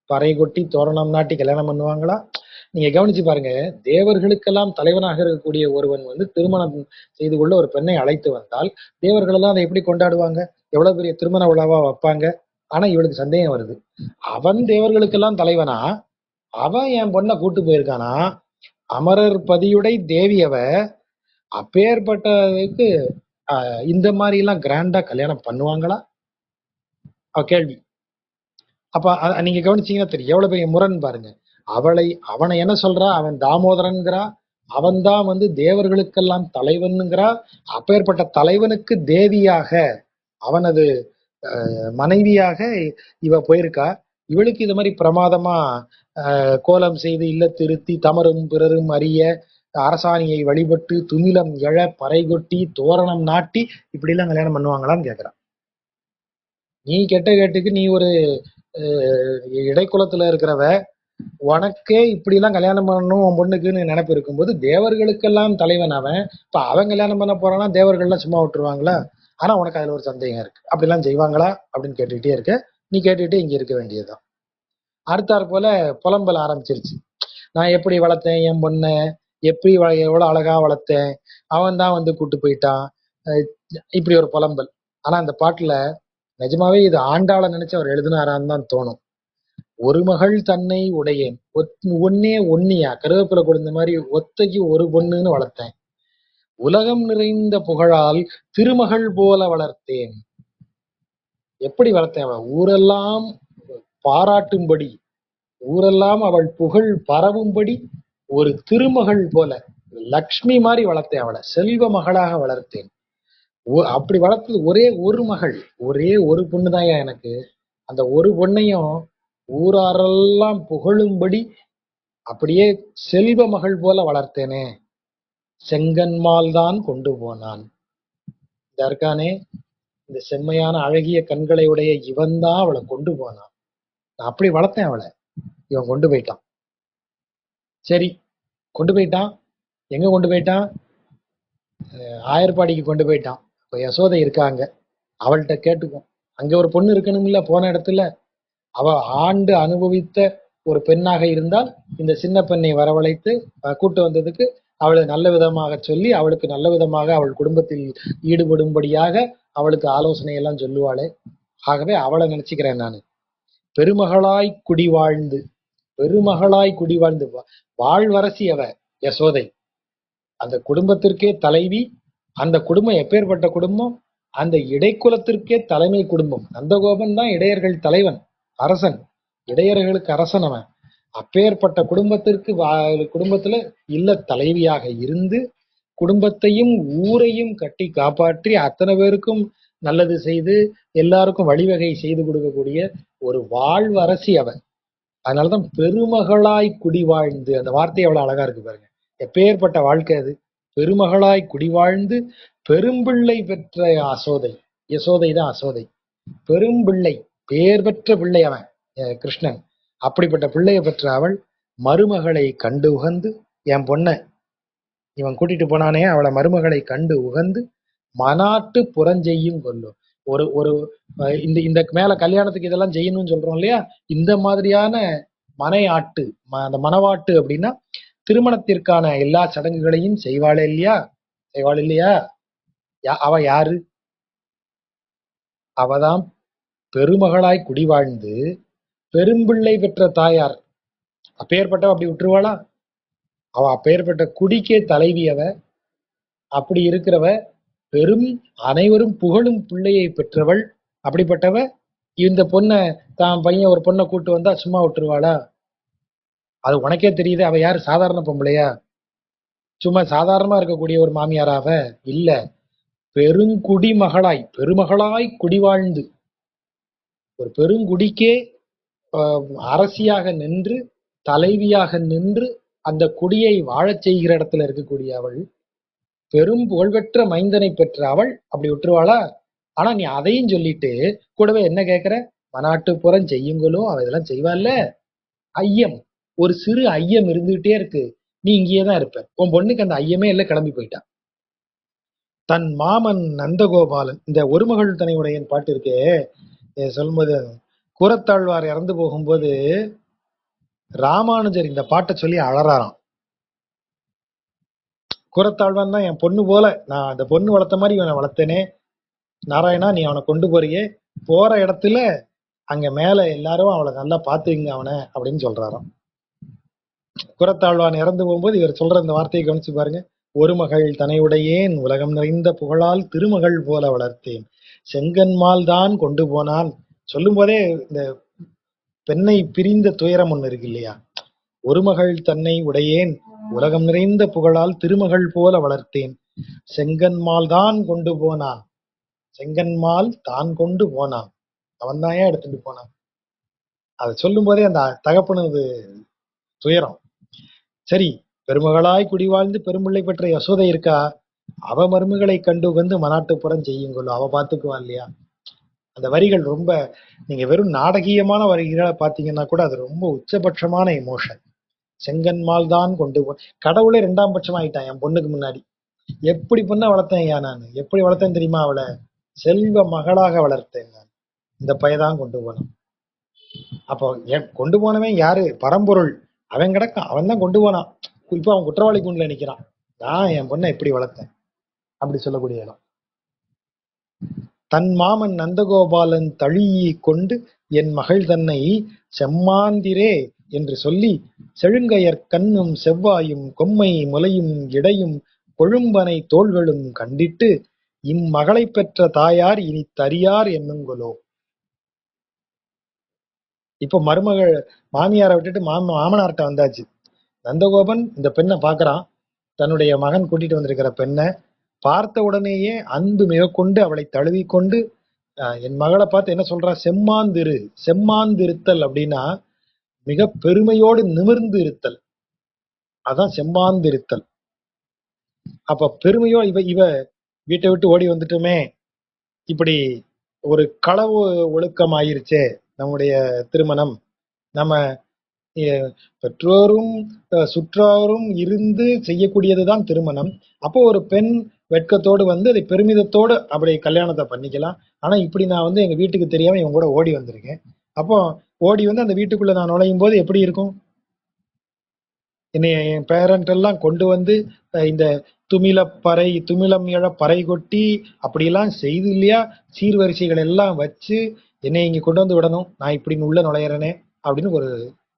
பறை கொட்டி தோரணம் நாட்டி கல்யாணம் பண்ணுவாங்களா? நீங்க கவனிச்சு பாருங்க. தேவர்களுக்கெல்லாம் தலைவனாக இருக்கக்கூடிய ஒருவன் வந்து திருமணம் செய்து கொள்ள ஒரு பெண்ணை அழைத்து வந்தால் தேவர்கள் எல்லாம் அதை எப்படி கொண்டாடுவாங்க? எவ்வளவு பெரிய திருமண விழாவா வைப்பாங்க? ஆனா இவளுக்கு சந்தேகம் வருது. அவன் தேவர்களுக்கெல்லாம் தலைவனா, அவன் என் பொண்ணை கூட்டு போயிருக்கானா? அமரர் பதியுடை தேவியவ அப்பேற்பட்டதுக்கு இந்த மாதிரி எல்லாம் கிராண்டா கல்யாணம் பண்ணுவாங்களா? கேள்வி. அப்ப நீங்க கவனிச்சீங்கன்னா தெரியும் எவ்வளவு பெரிய முரண் பாருங்க. அவனை என்ன சொல்றா? அவன் தாமோதரன்கிறா. அவன் தான் வந்து தேவர்களுக்கெல்லாம் தலைவனுங்கிறா. அப்பேற்பட்ட தலைவனுக்கு தேவியாக அவனது மனைவியாக இவ போயிருக்கா. இவளுக்கு இது மாதிரி பிரமாதமா கோலம் செய்து இல்லத்திருத்தி தமரும் பிறரும் அறிய அரசாணியை வழிபட்டு துமிலம் எழ பறைகொட்டி தோரணம் நாட்டி இப்படி எல்லாம் கல்யாணம் பண்ணுவாங்களான்னு கேக்குறான். நீ கெட்ட கேட்டுக்கு நீ ஒரு இடைக்குலத்துல இருக்கிறவ, உனக்கே இப்படி எல்லாம் கல்யாணம் பண்ணணும் உன் பொண்ணுக்குன்னு நினைப்பு இருக்கும்போது தேவர்களுக்கெல்லாம் தலைவன் அவன். இப்ப அவன் கல்யாணம் பண்ண போறான்னா தேவர்கள்லாம் சும்மா விட்டுருவாங்களா? ஆனா உனக்கு அதுல ஒரு சந்தேகம் இருக்கு. அப்படிலாம் செய்வாங்களா அப்படின்னு கேட்டுக்கிட்டே இருக்க. நீ கேட்டுக்கிட்டே இங்க இருக்க வேண்டியதுதான். அடுத்தாற் போல புலம்பல் ஆரம்பிச்சிருச்சு. நான் எப்படி வளர்த்தேன் என் பொண்ண, எப்படி எவ்வளவு அழகா வளர்த்தேன், அவன் தான் வந்து கூட்டு போயிட்டான், இப்படி ஒரு புலம்பல். ஆனா அந்த பாட்டுல நிஜமாவே இது ஆண்டாள நினைச்சு அவர் எழுதினாரான்னு தான் தோணும். ஒரு மகள் தன்னை உடையேன், ஒன்னே ஒன்னியா கருவேப்பிலை கொடுத்த மாதிரி ஒத்தைக்கு ஒரு பொண்ணுன்னு வளர்த்தேன், உலகம் நிறைந்த புகழால் திருமகள் போல வளர்த்தேன். எப்படி வளர்த்தேன்? அவன் ஊரெல்லாம் பாராட்டும்படி ஊரெல்லாம் அவள் புகழ் பரவும்படி ஒரு திருமகள் போல லக்ஷ்மி மாதிரி வளர்த்தேன். அவளை செல்வ மகளாக வளர்த்தேன். அப்படி வளர்த்தது ஒரே ஒரு மகள், ஒரே ஒரு பொண்ணுதான் எனக்கு. அந்த ஒரு பொண்ணையும் ஊராரெல்லாம் புகழும்படி அப்படியே செல்வ மகள் போல வளர்த்தேனே. செங்கன்மால் தான் கொண்டு போனான். இந்த இருக்கானே, இந்த செம்மையான அழகிய கண்களை உடைய இவன் தான் அவளை கொண்டு போனான். நான் அப்படி வளர்த்தேன் அவளை. இவன் கொண்டு போயிட்டான். சரி, கொண்டு போயிட்டான். எங்க கொண்டு போயிட்டான்? ஆயர்பாடிக்கு கொண்டு போயிட்டான். இப்ப யசோதை இருக்காங்க, அவள்கிட்ட கேட்டுக்கும். அங்க ஒரு பொண்ணு இருக்கணும்ல போன இடத்துல. அவ ஆண்டு அனுபவித்த ஒரு பெண்ணாக இருந்தால் இந்த சின்ன பெண்ணை வரவழைத்து கூட்டு வந்ததுக்கு அவளை நல்ல விதமாக சொல்லி அவளுக்கு நல்ல விதமாக அவள் குடும்பத்தில் ஈடுபடும்படியாக அவளுக்கு ஆலோசனை எல்லாம் சொல்லுவாளே. ஆகவே அவளை நினைச்சுக்கிறேன் நான். பெருமகளாய் குடி வாழ்ந்து, பெருமகளாய் குடி வாழ்ந்து வாழ்வரசி அவ யசோதை. அந்த குடும்பத்திற்கே தலைவி. அந்த குடும்பம் எப்பேற்பட்ட குடும்பம்? அந்த இடைக்குலத்திற்கே தலைமை குடும்பம். நந்தகோபன் தான் இடையர்கள் தலைவன், அரசன், இடையர்களுக்கு அரசன் அவன். அப்பேற்பட்ட குடும்பத்திற்கு குடும்பத்துல இல்ல தலைவியாக இருந்து குடும்பத்தையும் ஊரையும் கட்டி காப்பாற்றி அத்தனை பேருக்கும் நல்லது செய்து எல்லாருக்கும் வழிவகை செய்து கொடுக்கக்கூடிய ஒரு வாழ்வரசி அவன். அதனாலதான் பெருமகளாய் குடி வாழ்ந்து, அந்த வார்த்தை எவ்வளவு அழகா இருக்கு பாருங்க. எப்பேற்பட்ட வாழ்க்கை அது. பெருமகளாய் குடி வாழ்ந்து பெரும்பிள்ளை பெற்ற அசோதை. யசோதை தான் அசோதை. பெரும்பிள்ளை, பேர் பெற்ற பிள்ளை அவன் கிருஷ்ணன். அப்படிப்பட்ட பிள்ளையை பெற்ற அவள் மருமகளை கண்டு உகந்து, என் பொண்ண இவன் கூட்டிட்டு போனானே அவளை மருமகளை கண்டு உகந்து மனாட்டு புறஞ்செய்யும் கொல்லும். ஒரு ஒரு இந்த இந்த மேல கல்யாணத்துக்கு இதெல்லாம் செய்யணும்னு சொல்றோம் இல்லையா, இந்த மாதிரியான மனை ஆட்டு, அந்த மனவாட்டு அப்படின்னா திருமணத்திற்கான எல்லா சடங்குகளையும் செய்வாளே இல்லையா, செய்வாள் இல்லையா. அவ யாரு? அவதான் பெருமகளாய் குடி வாழ்ந்து பெரும்பிள்ளை பெற்ற தாயார். அப்பேற்பட்டவ அப்படி விட்டுருவாளா? அவ அப்பேற்பட்ட குடிக்கே தலைவி அவ. அப்படி இருக்கிறவ பெரும் அனைவரும் புகழும் பிள்ளையை பெற்றவள். அப்படிப்பட்டவ இந்த பொண்ணை, தான் பையன் ஒரு பொண்ணை கூட்டு வந்தா சும்மா விட்டுருவாளா? அது உனக்கே தெரியுது. அவ யாரு? சாதாரண பொம்பளையா? சும்மா சாதாரணமா இருக்கக்கூடிய ஒரு மாமியாரா அவ? இல்ல, பெருங்குடி மகளாய், பெருமகளாய் குடி வாழ்ந்து ஒரு பெருங்குடிக்கே அரசியாக நின்று தலைவியாக நின்று அந்த குடியை வாழச் செய்கிற இடத்துல இருக்கக்கூடிய அவள், பெரும் புகழ்பெற்ற மைந்தனை பெற்ற அவள். அப்படி விட்டுருவாளா? ஆனா நீ அதையும் சொல்லிட்டு கூடவே என்ன கேட்கிற? மனாட்டு புறம் செய்யுங்களோ, அவ இதெல்லாம் செய்வாள்ல. ஐயம், ஒரு சிறு ஐயம் இருந்துகிட்டே இருக்கு. நீ இங்கேயேதான் இருப்ப. உன் பொண்ணுக்கு அந்த ஐயமே இல்ல, கிளம்பி போயிட்டான். தன் மாமன் நந்தகோபாலன், இந்த ஒரு மகள் தனை உடையன் பாட்டு இருக்கே, சொல்லும்போது கூரத்தாழ்வார் இறந்து போகும்போது ராமானுஜர் இந்த பாட்டை சொல்லி அழறாராம். கூரத்தாழ்வான் தான் என் பொண்ணு போல, நான் அந்த பொண்ணு வளர்த்த மாதிரி இவனை வளர்த்தேனே நாராயணா, நீ அவனை கொண்டு போறியே, போற இடத்துல அங்க மேல எல்லாரும் அவளை நல்லா பாத்துங்க அவனை அப்படின்னு சொல்றாராம். கூரத்தாழ்வான் இறந்து போகும்போது இவர் சொல்ற இந்த வார்த்தையை கவனிச்சு பாருங்க. ஒரு மகள் தனையுடையேன் உலகம் நிறைந்த புகழால் திருமகள் போல வளர்த்தேன், செங்கன்மால் தான் கொண்டு போனான். சொல்லும் போதே இந்த பெண்ணை பிரிந்த துயரம் ஒண்ணு இருக்கு இல்லையா. ஒரு மகள் தன்னை உடையேன் உலகம் நிறைந்த புகழால் திருமகள் போல வளர்த்தேன், செங்கன்மால் தான் கொண்டு போனான். செங்கன்மால் தான் கொண்டு போனான், அவன் தான் ஏன் எடுத்துட்டு போனான். அதை சொல்லும் போதே அந்த தகப்பனது துயரம். சரி, பெருமகளாய் குடி வாழ்ந்து பெரும்பிள்ளை பெற்ற யசோதை இருக்கா, அவ மருமகளை கண்டு வந்து மனாட்டுப்புறம் செய்யுங்களோ, அவ பாத்துக்குவா இல்லையா. அந்த வரிகள் ரொம்ப, நீங்க வெறும் நாடகீயமான வரிகளை பாத்தீங்கன்னா கூட அது ரொம்ப உச்சபட்சமான எமோஷன். செங்கன்மால் தான் கொண்டு கடவுளே ரெண்டாம் பட்சமா ஆயிட்டான் என் பொண்ணுக்கு முன்னாடி. எப்படி பொண்ணை வளர்த்தேன் ஐயா, நான் எப்படி வளர்த்தேன் தெரியுமா? அவளை செல்வ மகளாக வளர்த்தேன் நான். இந்த பையதான் கொண்டு போனான். அப்போ கொண்டு போனவன் யாரு? பரம்பொருள். அவன் கிடக்கான், அவன் தான் கொண்டு போனான். இப்ப அவன் குற்றவாளி கூண்டுல நிக்கிறான். நான் என் பொண்ணை எப்படி வளர்த்தேன் அப்படி சொல்லக்கூடிய இடம். தன் மாமன் நந்தகோபாலன் தழியை கொண்டு என் மகள் தன்னை செம்மாந்திரே என்று சொல்லி செழுங்கையர் கண்ணும் செவ்வாயும் கொம்மை முலையும் இடையும் கொழும்பனை தோள்களும் கண்டிட்டு இம்மகளை பெற்ற தாயார் இனி தரியார் என்னுங்கொலோ. இப்ப மருமகள் மாமியாரை விட்டுட்டு மாமனார்ட்ட வந்தாச்சு. நந்தகோபன் இந்த பெண்ணை பாக்குறான். தன்னுடைய மகன் கூட்டிட்டு வந்திருக்கிற பெண்ணை பார்த்த உடனேயே அன்பு மிகக்கொண்டு அவளை தழுவிக்கொண்டு என் மகளை பார்த்து என்ன சொல்றா, செம்மாந்திரு. செம்மாந்திருத்தல் அப்படின்னா மிக பெருமையோடு நிமிர்ந்து இருத்தல், அதான் செம்மாந்திருத்தல். அப்ப பெருமையோ இவ இவ வீட்டை விட்டு ஓடி வந்துட்டுமே, இப்படி ஒரு களவு ஒழுக்கம் ஆயிருச்சே நம்முடைய திருமணம். நம்ம பெற்றோரும் சுற்றாரும் இருந்து செய்யக்கூடியதுதான் திருமணம். அப்போ ஒரு பெண் வெட்கத்தோடு வந்து அதை பெருமிதத்தோடு அப்படி கல்யாணத்தை பண்ணிக்கலாம். ஆனா இப்படி நான் வந்து எங்க வீட்டுக்கு தெரியாம இவங்க கூட ஓடி வந்திருக்கேன். அப்போ ஓடி வந்து அந்த வீட்டுக்குள்ள நான் நுழையும் போது எப்படி இருக்கும்? என்னைய என் பேரண்ட் எல்லாம் கொண்டு வந்து இந்த துமிலம் எழ பறை கொட்டி அப்படியெல்லாம் செய்து இல்லையா, சீர்வரிசைகள் எல்லாம் வச்சு என்னை இங்க கொண்டு வந்து விடணும், நான் இப்படி உள்ள நுழையிறேனே அப்படின்னு ஒரு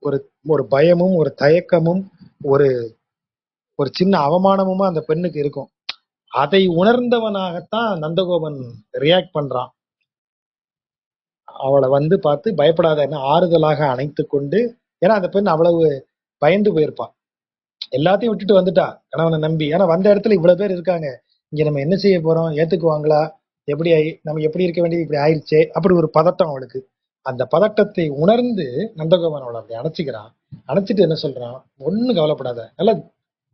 ஒரு ஒரு பயமும் ஒரு தயக்கமும் ஒரு ஒரு சின்ன அவமானமுமா அந்த பெண்ணுக்கு இருக்கும். அதை உணர்ந்தவனாகத்தான் நந்தகோபன் ரியாக்ட் பண்றான். அவளை வந்து பார்த்து பயப்படாத என்ன ஆறுதலாக அணைத்து கொண்டு, ஏன்னா அந்த பெண் அவ்வளவு பயந்து போயிருப்பான். எல்லாத்தையும் விட்டுட்டு வந்துட்டா கணவனை நம்பி. ஏன்னா வந்த இடத்துல இவ்வளவு பேர் இருக்காங்க, இங்க நம்ம என்ன செய்ய போறோம், ஏத்துக்குவாங்களா, எப்படி நம்ம எப்படி இருக்க வேண்டியது இப்படி ஆயிடுச்சே, அப்படி ஒரு பதட்டம் அவளுக்கு. அந்த பதட்டத்தை உணர்ந்து நந்தகோபன் அவளை அப்படி அணைச்சிக்கிறான். அணைச்சிட்டு என்ன சொல்றான், ஒண்ணும் கவலைப்படாத, நல்லா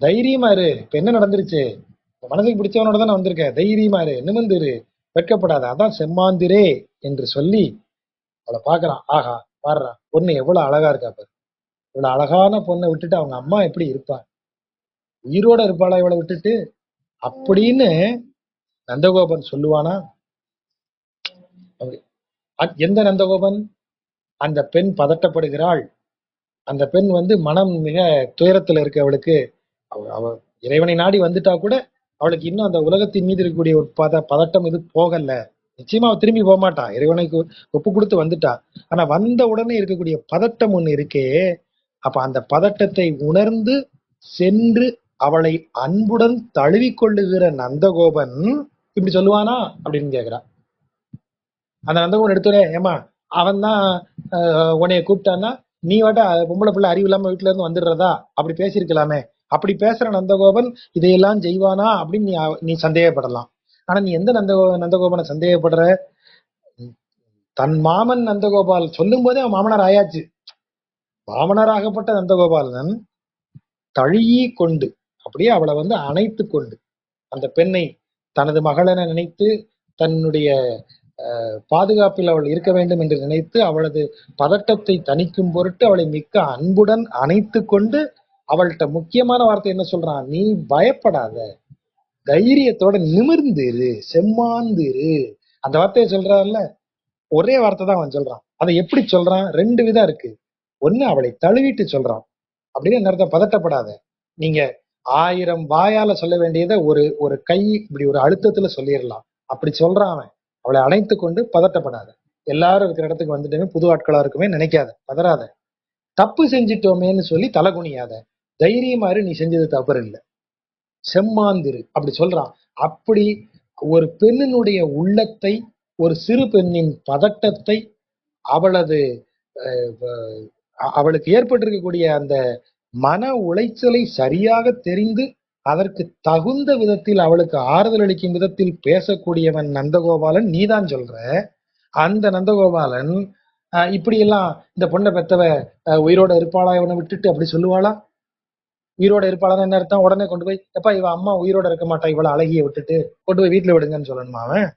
தைரியமா இரு, இப்ப என்ன நடந்துருச்சு, மனசுக்கு பிடிச்சவனோட தானே வந்திருக்க, தைரியமா இரு, நிமிர்ந்து இரு, வெட்கப்படாத, அதான் செம்மாந்திரே என்று சொல்லி அவளை பாக்குறான். ஆஹா பாடுறான், பொண்ணு எவ்வளவு அழகா இருக்கா பாரு, இவ்வளவு அழகான பொண்ணை விட்டுட்டு அவங்க அம்மா எப்படி இருப்பா, உயிரோட இருப்பாளா இவளை விட்டுட்டு அப்படின்னு நந்தகோபன் சொல்லுவானா? எந்த நந்தகோபன்? அந்த பெண் பதட்டப்படுகிறாள். அந்த பெண் வந்து மனம் மிக துயரத்துல இருக்கு அவளுக்கு. அவ இறைவனை நாடி வந்துட்டா கூட அவளுக்கு இன்னும் அந்த உலகத்தின் மீது இருக்கக்கூடிய ஒரு பதட்டம் இது போகல. நிச்சயமா அவ திரும்பி போக மாட்டா, இறைவனுக்கு ஒப்பு கொடுத்து வந்துட்டா. ஆனா வந்த உடனே இருக்கக்கூடிய பதட்டம் ஒண்ணு இருக்கே, அப்ப அந்த பதட்டத்தை உணர்ந்து சென்று அவளை அன்புடன் தழுவிக்கொள்ளுகிற நந்தகோபன் இப்படி சொல்லுவானா அப்படின்னு கேக்குறான். அந்த நந்தகோபன் எடுத்துறே, ஏமா அவன் தான் உன்னைய கூப்பிட்டான்னா நீ வாட்டா பொம்பளை பிள்ளை அறிவு இல்லாம வீட்டுல இருந்து வந்துடுறதா, அப்படி பேசியிருக்கலாமே. அப்படி பேசுற நந்தகோபன் இதையெல்லாம் செய்வானா அப்படின்னு நீ சந்தேகப்படலாம். ஆனா நீ எந்த நந்தகோபனை சந்தேகப்படுற? தன் மாமன் நந்தகோபால் சொல்லும் போதே அவன் மாமனார் ஆயாச்சு. மாமனார் ஆகப்பட்ட நந்தகோபாலன் தழுகி கொண்டு அப்படியே அவளை வந்து அணைத்து கொண்டு அந்த பெண்ணை தனது மகளென நினைத்து தன்னுடைய பாதுகாப்பில் அவள் இருக்க வேண்டும் என்று நினைத்து அவளது பதட்டத்தை தணிக்கும் பொருட்டு அவளை மிக்க அன்புடன் அணைத்து கொண்டு அவள்கிட்ட முக்கியமான வார்த்தை என்ன சொல்றான், நீ பயப்படாத, தைரியத்தோட நிமிர்ந்திரு, செம்மாந்திரு. அந்த வார்த்தையை சொல்றான்ல, ஒரே வார்த்தை தான் அவன் சொல்றான். அதை எப்படி சொல்றான்? ரெண்டு விதம் இருக்கு. ஒண்ணு அவளை தழுவிட்டு சொல்றான், அப்படின்னு என்ன அர்த்தம், பதட்டப்படாத. நீங்க 1000 வாயால சொல்ல வேண்டியதை ஒரு ஒரு கை இப்படி ஒரு அழுத்தத்துல சொல்லிடலாம், அப்படி சொல்றான் அவன். அவளை அணைத்து கொண்டு பதட்டப்படாத, எல்லாரும் இருக்கிற இடத்துக்கு வந்துட்டோமே, புது ஆட்களா இருக்குமே நினைக்காத, பதறாத, தப்பு செஞ்சிட்டோமேன்னு சொல்லி தலை குனியாத, தைரியமாரு, நீ செஞ்சது தவறு இல்லை, செம்மாந்திரு அப்படி சொல்றான். அப்படி ஒரு பெண்ணினுடைய உள்ளத்தை, ஒரு சிறு பெண்ணின் பதட்டத்தை, அவளது அவளுக்கு ஏற்பட்டிருக்கக்கூடிய அந்த மன உளைச்சலை சரியாக தெரிந்து அதற்கு தகுந்த விதத்தில் அவளுக்கு ஆறுதல் அளிக்கும் விதத்தில் பேசக்கூடியவன் நந்தகோபாலன். நீதான் சொல்ற அந்த நந்தகோபாலன் இப்படி எல்லாம் இந்த பொண்ணை பெத்தவ உயிரோட இருப்பாளா இவனை விட்டுட்டு அப்படி சொல்லுவாளா? உயிரோட இருப்பாளான்னு என்ன அர்த்தம்? உடனே கொண்டு போய், எப்பா இவ அம்மா உயிரோட இருக்க மாட்டா, இவளை அழகிய விட்டுட்டு கொண்டு போய் வீட்டுல விடுங்கன்னு சொல்லணுமா அவன்?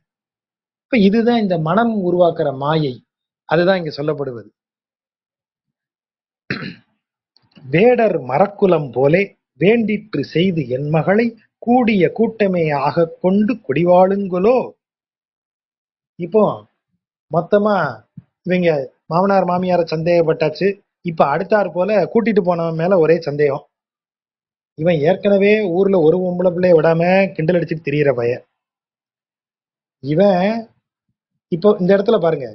இப்ப இதுதான் இந்த மனம் உருவாக்குற மாயை. அதுதான் இங்க சொல்லப்படுவது. வேடர் மரக்குலம் போலே வேண்டிற்று செய்து என் மகளை கூடிய கூட்டமே ஆக கொண்டு குடிவாழுங்களோ. இப்போ மொத்தமா இவங்க மாமனார் மாமியார சந்தேகப்பட்டாச்சு. இப்ப அடுத்தாற் போல கூட்டிட்டு போனவன் மேல ஒரே சந்தேகம். இவன் ஏற்கனவே ஊர்ல ஒரு பொம்பளை பிள்ளைய விடாம கிண்டல் அடிச்சுட்டு திரியிற பையன் இவன். இப்போ இந்த இடத்துல பாருங்க,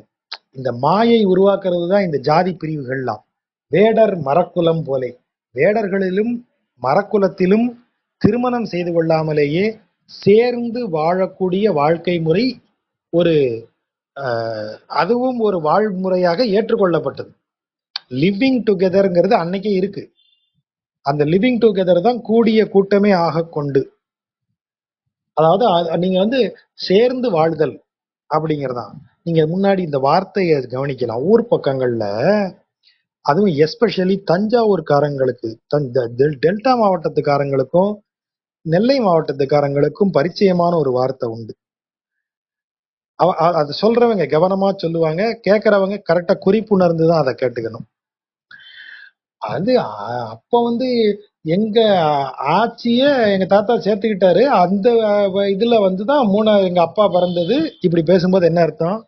இந்த மாயை உருவாக்குறது தான் இந்த ஜாதி பிரிவுகள்லாம். வேடர் மரக்குலம் போலே, வேடர்களிலும் மரக்குலத்திலும் திருமணம் செய்து கொள்ளாமலேயே சேர்ந்து வாழக்கூடிய வாழ்க்கை முறை ஒரு அதுவும் ஒரு வாழ்முறையாக ஏற்றுக்கொள்ளப்பட்டது. லிவிங் டுகெதர்ங்கிறது அன்னைக்கே இருக்கு. அந்த லிவிங் டுகெதர் தான் கூடிய கூட்டமே ஆக கொண்டு. அதாவது நீங்க வந்து சேர்ந்து வாழ்தல் அப்படிங்கறதான். நீங்க முன்னாடி இந்த வார்த்தையை கவனிக்கலாம். ஊர் பக்கங்கள்ல, அதுவும் எஸ்பெஷலி தஞ்சாவூர்காரங்களுக்கு, டெல்டா மாவட்டத்துக்காரங்களுக்கும் நெல்லை மாவட்டத்துக்காரங்களுக்கும் பரிச்சயமான ஒரு வார்த்தை உண்டு. அது சொல்றவங்க கவனமா சொல்லுவாங்க, கேட்கறவங்க கரெக்டா குறிப்புணர்ந்துதான் அதை கேட்டுக்கணும். அது அப்ப வந்து எங்க ஆட்சிய எங்க தாத்தா சேர்த்துக்கிட்டாரு. அந்த இதுல வந்துதான் எங்க அப்பா பிறந்தது. இப்படி பேசும்போது என்ன அர்த்தம்?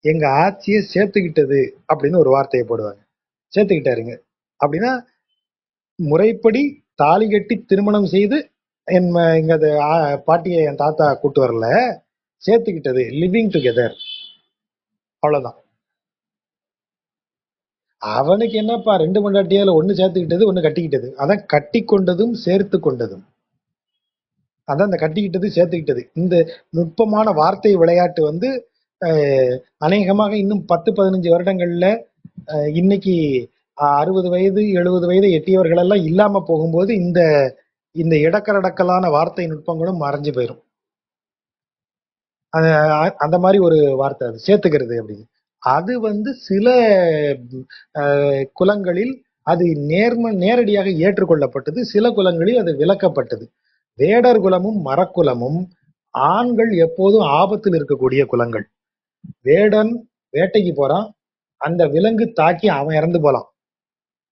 எங்க ஆட்சியை சேர்த்துக்கிட்டது அப்படின்னு ஒரு வார்த்தையை போடுவாங்க. சேர்த்துக்கிட்டாருங்க அப்படின்னா, முறைப்படி தாலி கட்டி திருமணம் செய்து எங்க பாட்டியை என் தாத்தா கூட்டு வரல, சேர்த்துக்கிட்டது, லிவிங் டுகெதர், அவ்வளவுதான். அவனுக்கு என்னப்பா, 2 பொண்டாட்டியால ஒண்ணு சேர்த்துக்கிட்டது, ஒண்ணு கட்டிக்கிட்டது. அதான் கட்டி கொண்டதும் சேர்த்து கொண்டதும். அதான் இந்த கட்டிக்கிட்டது சேர்த்துக்கிட்டது. இந்த நுட்பமான வார்த்தை விளையாட்டு வந்து அநேகமாக இன்னும் 10-15 வருடங்கள்ல இன்னைக்கு 60 வயது 70 வயது எட்டியவர்கள் எல்லாம் இல்லாம போகும்போது இந்த இந்த இடக்கரடக்கலான வார்த்தை நுட்பங்களும் மறைஞ்சு போயிடும். அந்த மாதிரி ஒரு வார்த்தை அது, சேர்த்துக்கிறது அப்படின்னு. அது வந்து சில குலங்களில் அது நேரடியாக ஏற்றுக்கொள்ளப்பட்டது, சில குலங்களில் அது விலக்கப்பட்டது. வேடர் குலமும் மரக்குலமும் ஆண்கள் எப்போதும் ஆபத்தில் இருக்கக்கூடிய குலங்கள். வேடன் வேட்டைக்கு போறான், அந்த விலங்கு தாக்கி அவன் இறந்து போலாம்.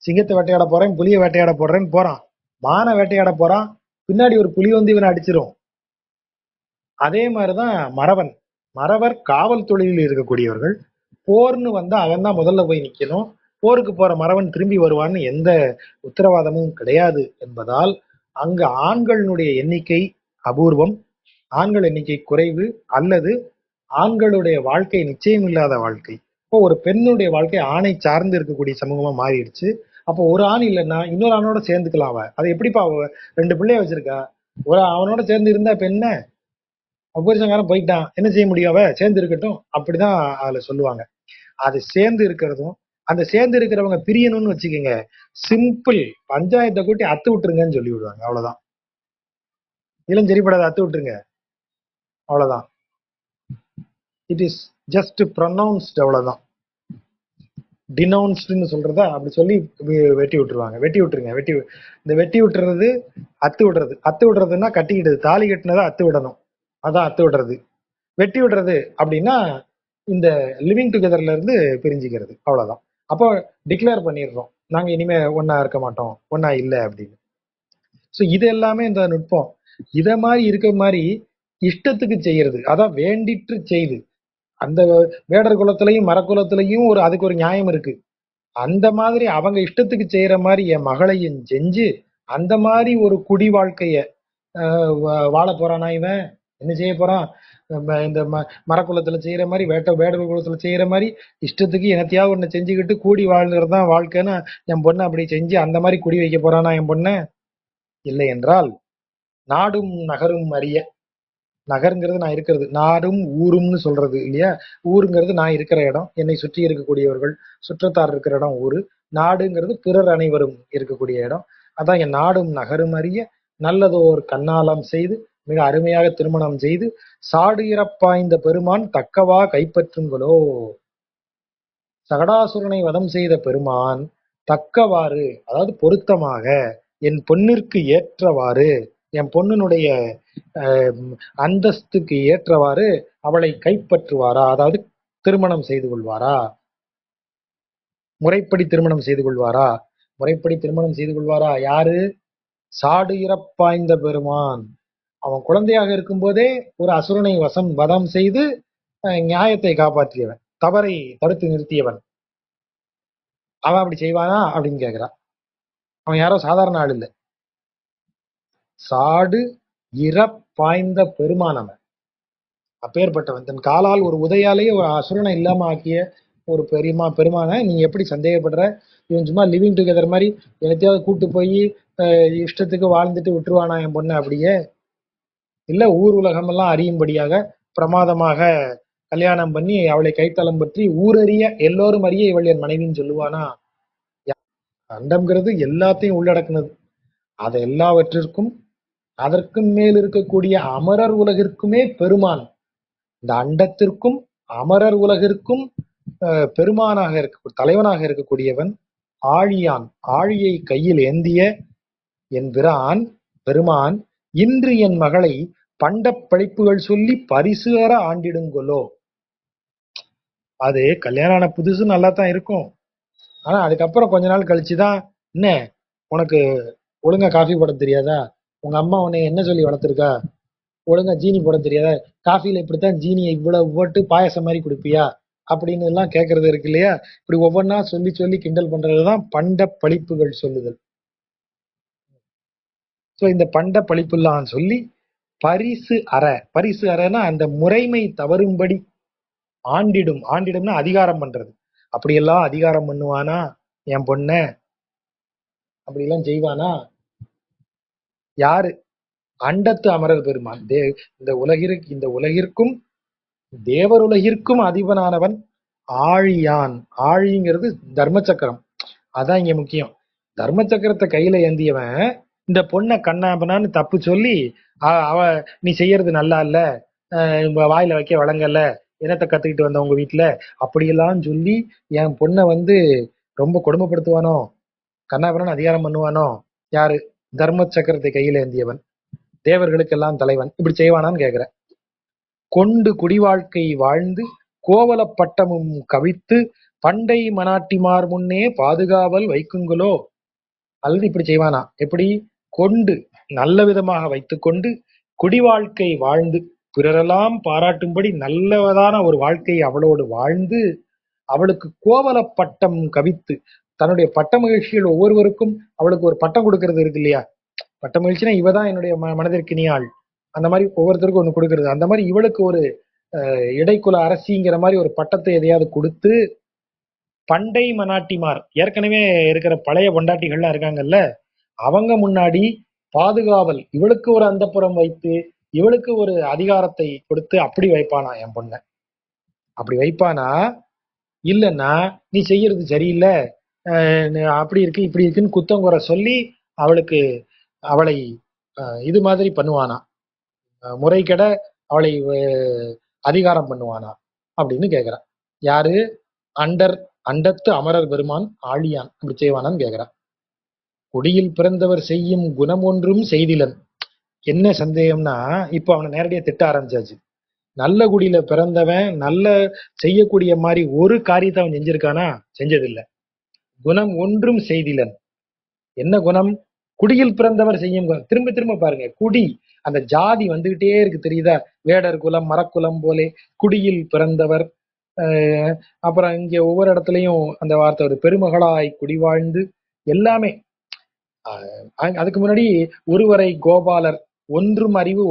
சிங்கத்தை வேட்டையாட போறேன், புலியை வேட்டையாட போடுறேன்னு போறான், மான வேட்டையாட போறான், பின்னாடி ஒரு புலி வந்து இவனை அடிச்சிரும். அதே மாதிரிதான் மறவர் காவல் தொழிலில் இருக்கக்கூடியவர்கள். போர்னு வந்தா அவன் தான் முதல்ல போய் நிக்கணும். போருக்கு போற மறவன் திரும்பி வருவான்னு எந்த உத்தரவாதமும் கிடையாது என்பதால் அங்க ஆண்களுடைய எண்ணிக்கை அபூர்வம், ஆண்கள் எண்ணிக்கை குறைவு, அல்லது ஆண்களுடைய வாழ்க்கை நிச்சயம் இல்லாத வாழ்க்கை. இப்போ ஒரு பெண்ணுடைய வாழ்க்கை ஆணை சார்ந்து இருக்கக்கூடிய சமூகமா மாறிடுச்சு. அப்போ ஒரு ஆண் இல்லைன்னா இன்னொரு ஆணோட சேர்ந்துக்கலாம். அவ அது எப்படிப்பா, 2 பிள்ளைய வச்சிருக்கா, அவனோட சேர்ந்து இருந்தா இப்ப என்ன, புருஷங்காரன் போயிட்டான், என்ன செய்ய முடியும், அவ சேர்ந்து இருக்கட்டும் அப்படிதான் அதுல சொல்லுவாங்க. அது சேர்ந்து இருக்கிறதும், அந்த சேர்ந்து இருக்கிறவங்க பிரியணும்னு வச்சுக்கோங்க, சிம்பிள், பஞ்சாயத்தை கூட்டி அத்து விட்டுருங்கன்னு சொல்லி விடுவாங்க. அவ்வளவுதான். இளம் சரிப்படாத அத்து விட்டுருங்க, அவ்வளவுதான். இட் இஸ் ஜஸ்ட் ப்ரொனவுன்ஸ்ட், அவ்வளவுதான். டினவுன்ஸ்டுன்னு சொல்றத அப்படி சொல்லி வெட்டி விட்டுருவாங்க. வெட்டி விட்டுருங்க, இந்த வெட்டி விட்டுறது அத்து விடுறது. அத்து விடுறதுன்னா கட்டிக்கிட்டது, தாலி கட்டினதை அத்து விடணும், அதான் அத்து விடுறது. வெட்டி விடுறது அப்படின்னா இந்த லிவிங் டுகெதர்ல இருந்து பிரிஞ்சுக்கிறது, அவ்வளவுதான். அப்போ டிக்ளேர் பண்ணிடுறோம், நாங்க இனிமே ஒன்னா இருக்க மாட்டோம், ஒன்னா இல்லை அப்படின்னு. ஸோ இது எல்லாமே இந்த நுட்பம். இத மாதிரி இருக்க மாதிரி இஷ்டத்துக்கு செய்யறது, அதான் வேண்டிற்று செய்து. அந்த வேடர் குலத்திலையும் மரக்குலத்திலையும் அதுக்கு ஒரு நியாயம் இருக்கு. அந்த மாதிரி அவங்க இஷ்டத்துக்கு செய்யற மாதிரி என் மகளையும் செஞ்சு அந்த மாதிரி ஒரு குடி வாழ்க்கைய வாழ போறானா இவன், என்ன செய்ய போறான், இந்த மரக்குலத்துல செய்யற மாதிரி வேடர் குலத்துல செய்யற மாதிரி இஷ்டத்துக்கு என்னத்தையாவது ஒண்ணு செஞ்சுக்கிட்டு கூடி வாழ்றதுதான் வாழ்க்கைன்னு என் பொண்ணை அப்படி செஞ்சு அந்த மாதிரி குடி வைக்க போறானா என் பொண்ண? இல்லை என்றால் நாடும் நகரும் அறிய, நகருங்கிறது நான் இருக்கிறது, நாடும் ஊரும்னு சொல்றது இல்லையா, ஊருங்கிறது நான் இருக்கிற இடம், என்னை சுற்றி இருக்கக்கூடியவர்கள் சுற்றத்தார் இருக்கிற இடம் ஊரு. நாடுங்கிறது பிறர் அனைவரும் இருக்கக்கூடிய இடம். அதான் என் நாடும் நகரும் அறிய நல்லதோர் கண்ணாலம் செய்து மிக அருமையாக திருமணம் செய்து சாடு இறப்பாய்ந்த பெருமான் தக்கவா கைப்பற்றுங்களோ. சகடாசுரனை வதம் செய்த பெருமான் தக்கவாறு, அதாவது பொருத்தமாக, என் பொண்ணிற்கு ஏற்றவாறு, என் பொண்ணினுடைய அந்தஸ்துக்கு ஏற்றவாறு அவளை கைப்பற்றுவாரா, அதாவது திருமணம் செய்து கொள்வாரா, முறைப்படி திருமணம் செய்து கொள்வாரா. முறைப்படி திருமணம் செய்து கொள்வாரா யாரு? சாடு இறப்பாய்ந்த பெருமான். அவன் குழந்தையாக இருக்கும் போதே ஒரு அசுரனை வதம் செய்து நியாயத்தை காப்பாற்றியவன், தவறை தடுத்து நிறுத்தியவன். அவன் அப்படி செய்வானா அப்படின்னு கேக்குறான். அவன் யாரோ சாதாரண ஆள் இல்லை, சாடு இறப்பாய்ந்த பெருமான் அவன். அப்பேற்பட்டவன் தன் காலால் ஒரு உதையாலேயே ஒரு அசுரனை இல்லாம ஆக்கிய ஒரு பெருமான நீ எப்படி சந்தேகப்படுற? இவன் சும்மா லிவிங் டுகெதர் மாதிரி எனத்தையாவது கூட்டு போய் இஷ்டத்துக்கு வாழ்ந்துட்டு விட்டுருவானா என் பொண்ணு? அப்படியே இல்ல, ஊர் உலகம் எல்லாம் அறியும்படியாக பிரமாதமாக கல்யாணம் பண்ணி அவளை கைத்தளம் பற்றி ஊரறிய எல்லோரும் அறிய இவள் என் மனைவின்னு சொல்லுவானா? அண்டம்ங்கிறது எல்லாத்தையும் உள்ளடக்குனது. அது எல்லாவற்றிற்கும் அதற்கு மேல் இருக்கக்கூடிய அமரர் உலகிற்குமே பெருமான். இந்த அண்டத்திற்கும் அமரர் உலகிற்கும் பெருமானாக இருக்க தலைவனாக இருக்கக்கூடியவன் ஆழியான். ஆழியை கையில் ஏந்திய என் பிரான் பெருமான் இன்று என் மகளை பண்ட பழிப்புகள் சொல்லி பரிசு அற ஆண்டிடுங்கொலோ. அது கல்யாணம் ஆன புதுசு நல்லா தான் இருக்கும். ஆனா அதுக்கப்புறம் கொஞ்ச நாள் கழிச்சுதான், என்ன உனக்கு ஒழுங்கா காஃபி போட தெரியாதா? உங்க அம்மா உன்னை என்ன சொல்லி வளர்த்துருக்கா? ஒழுங்கா ஜீனி போட தெரியாதா? காஃபில இப்படித்தான் ஜீனியை இவ்வளவு போட்டு பாயசம் மாதிரி குடிப்பியா? அப்படின்னு எல்லாம் கேட்கறது இருக்கு இல்லையா? இப்படி ஒவ்வொன்னா சொல்லி சொல்லி கிண்டல் பண்றதுதான் பண்ட பழிப்புகள் சொல்லுதல். சோ இந்த பண்ட பழிப்புலாம் சொல்லி பரிசு அற. பரிசு அறனா அந்த முறைமை தவறும்படி ஆண்டிடும். ஆண்டிடும்னா அதிகாரம் பண்றது. அப்படியெல்லாம் அதிகாரம் பண்ணுவானா என் பொண்ண? அப்படி எல்லாம் செய்வானா? யாரு? அண்டத்து அமரர் பெருமான். இந்த உலகிற்கும் தேவருலகிற்கும் அதிபனானவன் ஆழியான். ஆழிங்கிறது தர்ம சக்கரம். அதான் இங்க முக்கியம். தர்ம சக்கரத்தை கையில ஏந்தியவன் இந்த பொண்ணை கண்ணாபனான்னு தப்பு சொல்லி அவ நீ செய்யறது நல்லா இல்ல, வாயில வைக்க வழங்கல, என்னத்தை கத்துக்கிட்டு வந்த உங்க வீட்டுல, அப்படியெல்லாம் சொல்லி என் பொண்ணை ரொம்ப கொடுமைப்படுத்துவானோ, கண்ணாபனான்னு அதிகாரம் பண்ணுவானோ? யாரு? தர்ம சக்கரத்தை கையில ஏந்தியவன், தேவர்களுக்கெல்லாம் தலைவன், இப்படி செய்வானான்னு கேக்குற. கொண்டு குடிவாழ்க்கை வாழ்ந்து கோவலப் பட்டமும் கவித்து பண்டை மனாட்டிமார் முன்னே பாதுகாவல் வைக்குங்களோ. அல்லது இப்படி செய்வானா? எப்படி? கொண்டு நல்ல விதமாக வைத்துக்கொண்டு குடிவாழ்க்கை வாழ்ந்து பிறரெல்லாம் பாராட்டும்படி நல்லவதான ஒரு வாழ்க்கையை அவளோடு வாழ்ந்து அவளுக்கு கோவல பட்டம் கவித்து தன்னுடைய பட்ட மகிழ்ச்சிகள் ஒவ்வொருவருக்கும் அவளுக்கு ஒரு பட்டம் கொடுக்கறது இருக்கு இல்லையா? பட்ட மகிழ்ச்சினா இவதான் என்னுடைய மனதிற்கு இனியாள், அந்த மாதிரி ஒவ்வொருத்தருக்கும் ஒண்ணு கொடுக்கறது. அந்த மாதிரி இவளுக்கு ஒரு இடைக்குல அரசிங்கிற மாதிரி ஒரு பட்டத்தை எதையாவது கொடுத்து பண்டை மனாட்டிமார், ஏற்கனவே இருக்கிற பழைய பொண்டாட்டிகள்லாம் இருக்காங்கல்ல, அவங்க முன்னாடி பாதுகாவல், இவளுக்கு ஒரு அந்தப்புறம் வைத்து இவளுக்கு ஒரு அதிகாரத்தை கொடுத்து அப்படி வைப்பானா என் பொண்ண? அப்படி வைப்பானா? இல்லைன்னா நீ செய்யறது சரியில்லை, அப்படி இருக்கு இப்படி இருக்குன்னு குத்தம் குறை சொல்லி அவளை இது மாதிரி பண்ணுவானா? முறைகெட அவளை அதிகாரம் பண்ணுவானா அப்படின்னு கேக்குறான். யாரு? அண்டத்து அமரர் பெருமான் ஆழியான் அப்படி செய்வானான்னு கேக்குறான். குடியில் பிறந்தவர் செய்யும் குணம் ஒன்றும் செய்திலன். என்ன சந்தேகம்னா, இப்ப அவனை நேரடியா திட்ட ஆரம்பிச்சாச்சு. நல்ல குடியில பிறந்தவன் நல்ல செய்யக்கூடிய மாதிரி ஒரு காரியத்தை அவன் செஞ்சிருக்கானா? செஞ்சதில்லை. குணம் ஒன்றும் செய்திலன். என்ன குணம்? குடியில் பிறந்தவர் செய்யும் குணம். திரும்ப திரும்ப பாருங்க, குடி அந்த ஜாதி வந்துகிட்டே இருக்கு தெரியுதா? வேடர் குலம் மரக்குலம் போலே குடியில் பிறந்தவர். அப்புறம் இங்க ஒவ்வொரு இடத்துலயும் அந்த வார்த்தை ஒரு பெருமகளாய் குடி வாழ்ந்து எல்லாமே. அதுக்கு முன்னாடி ஒருவரை கோபாலர், ஒன்றும் அறிவு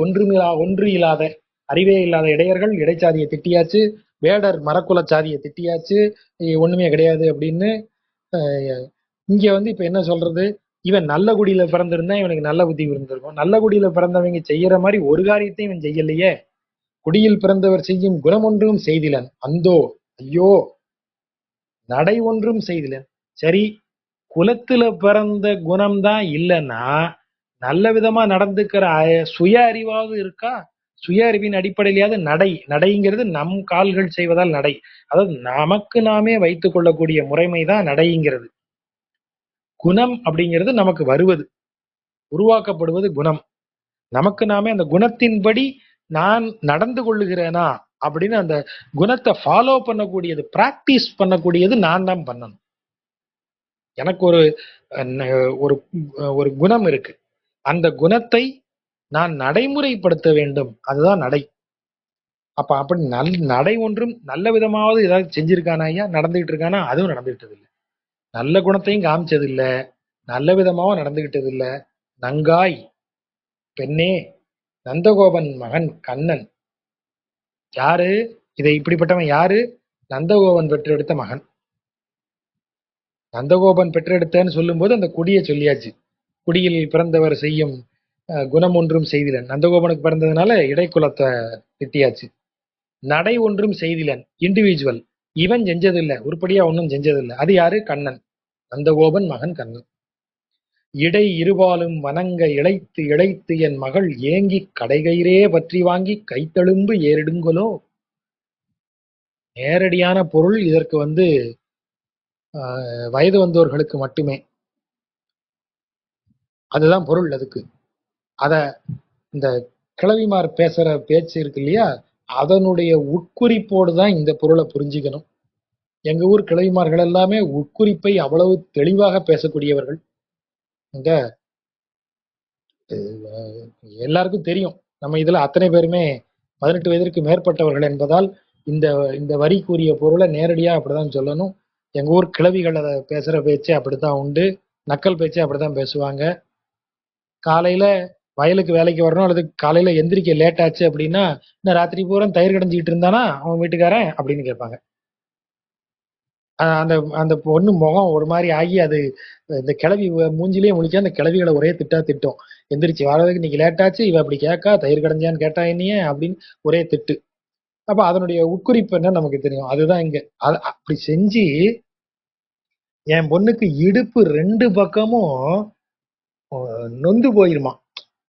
ஒன்று இல்லாத அறிவே இல்லாத இடையர்கள் இடைச்சாதியை திட்டியாச்சு, வேடர் மரக்குல சாதியை திட்டியாச்சு, ஒண்ணுமே கிடையாது அப்படின்னு. இங்க இப்ப என்ன சொல்றது? இவன் நல்ல குடியில பிறந்திருந்தா இவனுக்கு நல்ல புத்தி இருந்திருக்கும். நல்ல குடியில பிறந்தவங்க செய்யற மாதிரி ஒரு காரியத்தையும் இவன் செய்யலையே. குடியில் பிறந்தவர் செய்யும் குணம் ஒன்றும் செய்திலன், அந்தோ ஐயோ நடை ஒன்றும் செய்திலன். சரி, குலத்துல பிறந்த குணம்தான் இல்லைன்னா நல்ல விதமா நடந்துக்கிற சுய அறிவாவது இருக்கா? சுய அறிவின் அடிப்படையிலாவது நடைங்கிறது நம் கால்கள் செய்வதால் நடை. அதாவது நமக்கு நாமே வைத்துக் கொள்ளக்கூடிய முறைமைதான் நடைங்கிறது. குணம் அப்படிங்கிறது நமக்கு வருவது, உருவாக்கப்படுவது குணம். நமக்கு நாமே அந்த குணத்தின்படி நான் நடந்து கொள்ளுகிறேனா அப்படின்னு அந்த குணத்தை ஃபாலோ பண்ணக்கூடியது, பிராக்டிஸ் பண்ணக்கூடியது நான் தான் பண்ணணும். எனக்கு ஒரு ஒரு குணம் இருக்கு, அந்த குணத்தை நான் நடைமுறைப்படுத்த வேண்டும், அதுதான் நடை. அப்ப அப்படி நடை ஒன்றும் நல்ல விதமாவது ஏதாவது செஞ்சிருக்கானா ஐயா? நடந்துகிட்டு இருக்கானா? அதுவும் நடந்துகிட்டது இல்லை. நல்ல குணத்தையும் காமிச்சது இல்லை, நல்ல விதமாவும் நடந்துகிட்டது இல்லை. நங்காய் பெண்ணே, நந்தகோபன் மகன் கண்ணன். யாரு இப்படிப்பட்டவன்? யாரு? நந்தகோபன் பெற்றெடுத்த மகன். நந்தகோபன் பெற்றெடுத்தன்னு சொல்லும் போது அந்த குடியை சொல்லியாச்சு. குடியில் பிறந்தவர் செய்யும் குணம் ஒன்றும் செய்திலன். நந்தகோபனுக்கு பிறந்ததுனால இடைக்குலத்தை திட்டியாச்சு. நடை ஒன்றும் செய்திலன், இண்டிவிஜுவல். இவன் செஞ்சதில்லை, உருப்படியா ஒன்றும் செஞ்சதில்லை. அது யாரு? கண்ணன். நந்தகோபன் மகன் கண்ணன். இடை இருபாலும் வணங்க இளைத்து இளைத்து என் மகள் ஏங்கிக் கடைகயிறே பற்றி வாங்கி கைத்தழும்பு ஏறிடுங்கொலோ. நேரடியான பொருள் இதற்கு வயது வந்தோர்களுக்கு மட்டுமே. அதுதான் பொருள் அதுக்கு. அத இந்த கிழவிமார் பேசுற பேச்சு இருக்கு இல்லையா, அதனுடைய உட்குறிப்போடு தான் இந்த பொருளை புரிஞ்சுக்கணும். எங்க ஊர் கிழவிமார்கள் எல்லாமே உட்குறிப்பை அவ்வளவு தெளிவாக பேசக்கூடியவர்கள். இந்த எல்லாருக்கும் தெரியும், நம்ம இதுல அத்தனை பேருமே 18 வயதிற்கு மேற்பட்டவர்கள் என்பதால் இந்த இந்த வரி கூறிய பொருளை நேரடியா அப்படிதான் சொல்லணும். எங்க ஊர் கிழவிகள் அதை பேசுற பேச்சே அப்படித்தான் உண்டு. நக்கல் பேச்சே அப்படித்தான் பேசுவாங்க. காலையில வயலுக்கு வேலைக்கு வரணும், அல்லது காலையில எந்திரிக்க லேட் ஆச்சு அப்படின்னா, இன்னும் ராத்திரி பூரா தயிர் கடைஞ்சிக்கிட்டு இருந்தானா அவன் வீட்டுக்காரன் அப்படின்னு கேட்பாங்க. அந்த அந்த பொண்ணு முகம் ஒரு மாதிரி ஆகி அது இந்த கிளவி மூஞ்சிலேயே முழிக்க அந்த கிளவிகளை ஒரே திட்டா திட்டும். எந்திரிச்சு வர்றதுக்கு இன்னைக்கு லேட் ஆச்சு, இவ அப்படி கேட்கா, தயிர் கடைஞ்சான்னு கேட்டா என்னையே அப்படின்னு ஒரே திட்டு. அப்ப அதனுடைய உட்குறிப்பு என்ன நமக்கு தெரியும். அதுதான் இங்க. அது அப்படி செஞ்சு என் பொண்ணுக்கு இடுப்பு 2 பக்கமும் நொந்து போயிருமா.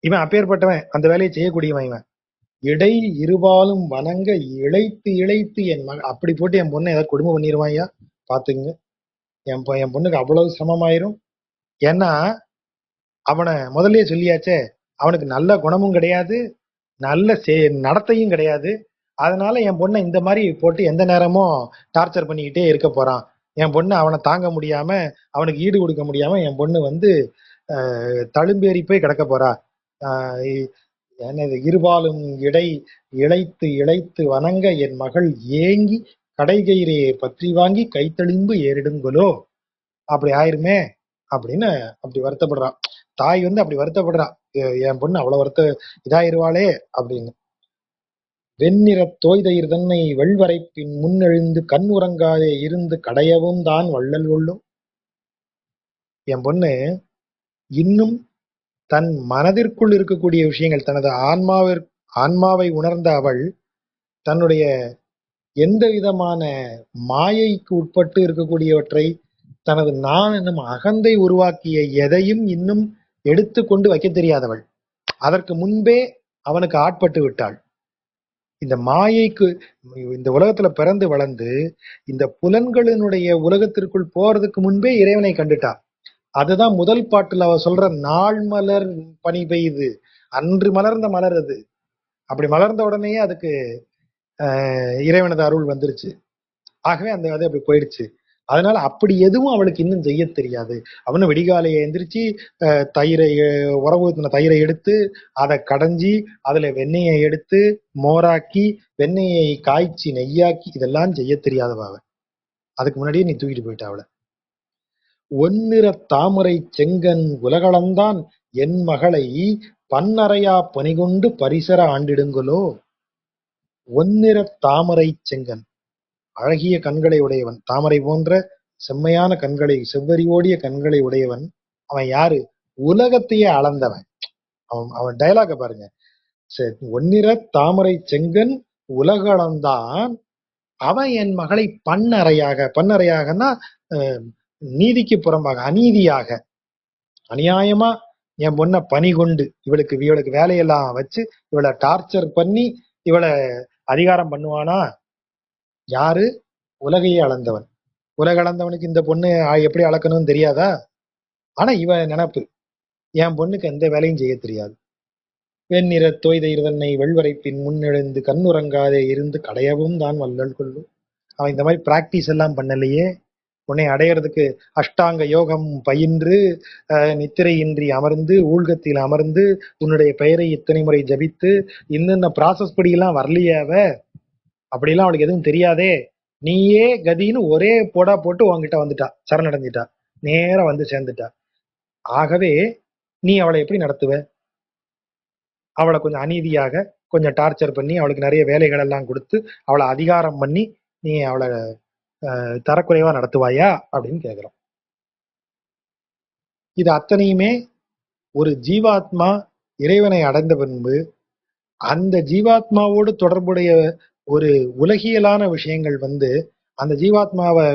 இவன் அப்பேற்பட்டவன், அந்த வேலையை செய்யக்கூடியவன் இவன். இடை இருபாலும் வணங்க இழைத்து இழைத்து என் மகன் அப்படி போட்டு என் பொண்ணை ஏதாவது கொடுமை பண்ணிடுவான் ஐயா, பாத்துங்க. என் பொண்ணுக்கு அவ்வளவு சிரமமாயிரும். ஏன்னா அவனை முதல்லயே சொல்லியாச்சே, அவனுக்கு நல்ல குணமும் கிடையாது, நல்ல நடத்தையும் கிடையாது. அதனால என் பொண்ணை இந்த மாதிரி போட்டு எந்த நேரமும் டார்ச்சர் பண்ணிக்கிட்டே இருக்க போறான். என் பொண்ணு அவனை தாங்க முடியாம, அவனுக்கு ஈடு கொடுக்க முடியாம என் பொண்ணு தழும்பேறி போய் கிடக்க போறா. என்னது இருபாலும் இழைத்து இழைத்து வணங்க என் மகள் ஏங்கி கடைகயிறையை பற்றி வாங்கி கைத்தளிம்பு ஏறிடுங்களோ. அப்படி ஆயிருமே அப்படின்னு அப்படி வருத்தப்படுறான். தாய் அப்படி வருத்தப்படுறான், என் பொண்ணு அவ்வளவு இதாயிருவாளே அப்படின்னு. வெண்ணிற தோய்தயிர் தன்னை வெள்வரைப்பின் முன்னெழுந்து கண் உறங்காதே இருந்து கடையவும் தான் வள்ளல் கொள்ளும். என் பொண்ணு இன்னும் தன் மனதிற்குள் இருக்கக்கூடிய விஷயங்கள், தனது ஆன்மாவை உணர்ந்த அவள் தன்னுடைய எந்த விதமான மாயைக்கு உட்பட்டு இருக்கக்கூடியவற்றை, தனது நான் என்னும் அகந்தை உருவாக்கிய எதையும் இன்னும் எடுத்து கொண்டு வைக்க தெரியாதவள். அதற்கு முன்பே அவனுக்கு ஆட்பட்டு விட்டாள். இந்த மாயைக்கு, இந்த உலகத்துல பிறந்து வளர்ந்து இந்த புலன்களினுடைய உலகத்திற்குள் போறதுக்கு முன்பே இறைவனை கண்டுட்டா. அதுதான் முதல் பாட்டுல அவ சொல்ற நாள் மலர் பனி பெய்து, அன்று மலர்ந்த மலர் அது. அப்படி மலர்ந்த உடனேயே அதுக்கு இறைவனது அருள் வந்துருச்சு. ஆகவே அந்த அது அப்படி போயிடுச்சு. அதனால அப்படி எதுவும் அவளுக்கு இன்னும் செய்ய தெரியாது. அவனு விடிகாலையை எந்திரிச்சு தயிரை உறவு தயிரை எடுத்து அதை கடைஞ்சி அதுல வெண்ணெயை எடுத்து மோராக்கி வெண்ணெயை காய்ச்சி நெய்யாக்கி இதெல்லாம் செய்ய தெரியாதவ. அதுக்கு முன்னாடியே நீ தூக்கிட்டு போயிட்ட அவளை. ஒன்னிற தாமரை செங்கன் உலகளந்தான் என் மகளை பன்னறையா பணிகொண்டு பரிசர ஆண்டிடுங்களோ. ஒன்னிற தாமரை செங்கன், அழகிய கண்களை உடையவன், தாமரை போன்ற செம்மையான கண்களை, செவ்வறிவோடிய கண்களை உடையவன். அவன் யாரு? உலகத்தையே அளந்தவன். அவன் டயலாக பாருங்க. ஒன்னிற தாமரை செங்கன் உலகளந்தான் அவன் என் மகளை பன்னறையாகனா நீதிக்கு புறம்பாக, அநீதியாக, அநியாயமா என் பொண்ணை பணி கொண்டு இவளுக்கு வேலையெல்லாம் வச்சு இவளை டார்ச்சர் பண்ணி இவளை அதிகாரம் பண்ணுவானா? யாரு? உலகையே அளந்தவன். உலக அளந்தவனுக்கு இந்த பொண்ணு எப்படி அளக்கணும்னு தெரியாதா? ஆனா இவன் நினப்பு, என் பொண்ணுக்கு எந்த வேலையும் செய்ய தெரியாது. வெண்ணிற தோய்தயிர் தன்னை வெள்வரைப்பின் முன்னெழுந்து கண்ணுறங்காதே இருந்து கடையவும் தான் வள்ளல் கொள்ளும். அவன் இந்த மாதிரி பிராக்டிஸ் எல்லாம் பண்ணலையே. உன்னை அடையிறதுக்கு அஷ்டாங்க யோகம் பயின்று நித்திரையின்றி அமர்ந்து ஊழ்கத்தில் அமர்ந்து உன்னுடைய பெயரை இத்தனை முறை ஜபித்து இன்னென்ன ப்ராசஸ் படியெல்லாம் வரலையே அவ. அப்படிலாம் அவளுக்கு எதுவும் தெரியாதே. நீயே கதின்னு ஒரே போடா போட்டு உன்கிட்ட வந்துட்டா, சரணடைஞ்சிட்டா, நேரம் வந்து சேர்ந்துட்டா. ஆகவே நீ அவளை எப்படி நடத்துவ? அவளை கொஞ்சம் அநீதியாக கொஞ்சம் டார்ச்சர் பண்ணி அவளுக்கு நிறைய வேலைகள் எல்லாம் கொடுத்து அவளை அதிகாரம் பண்ணி நீ அவளை தரக்குறைவா நடத்துவாயா அப்படின்னு கேக்குறோம். இது அத்தனையுமே ஒரு ஜீவாத்மா இறைவனை அடைந்த பின்பு அந்த ஜீவாத்மாவோடு தொடர்புடைய ஒரு உலகியலான விஷயங்கள் அந்த ஜீவாத்மாவை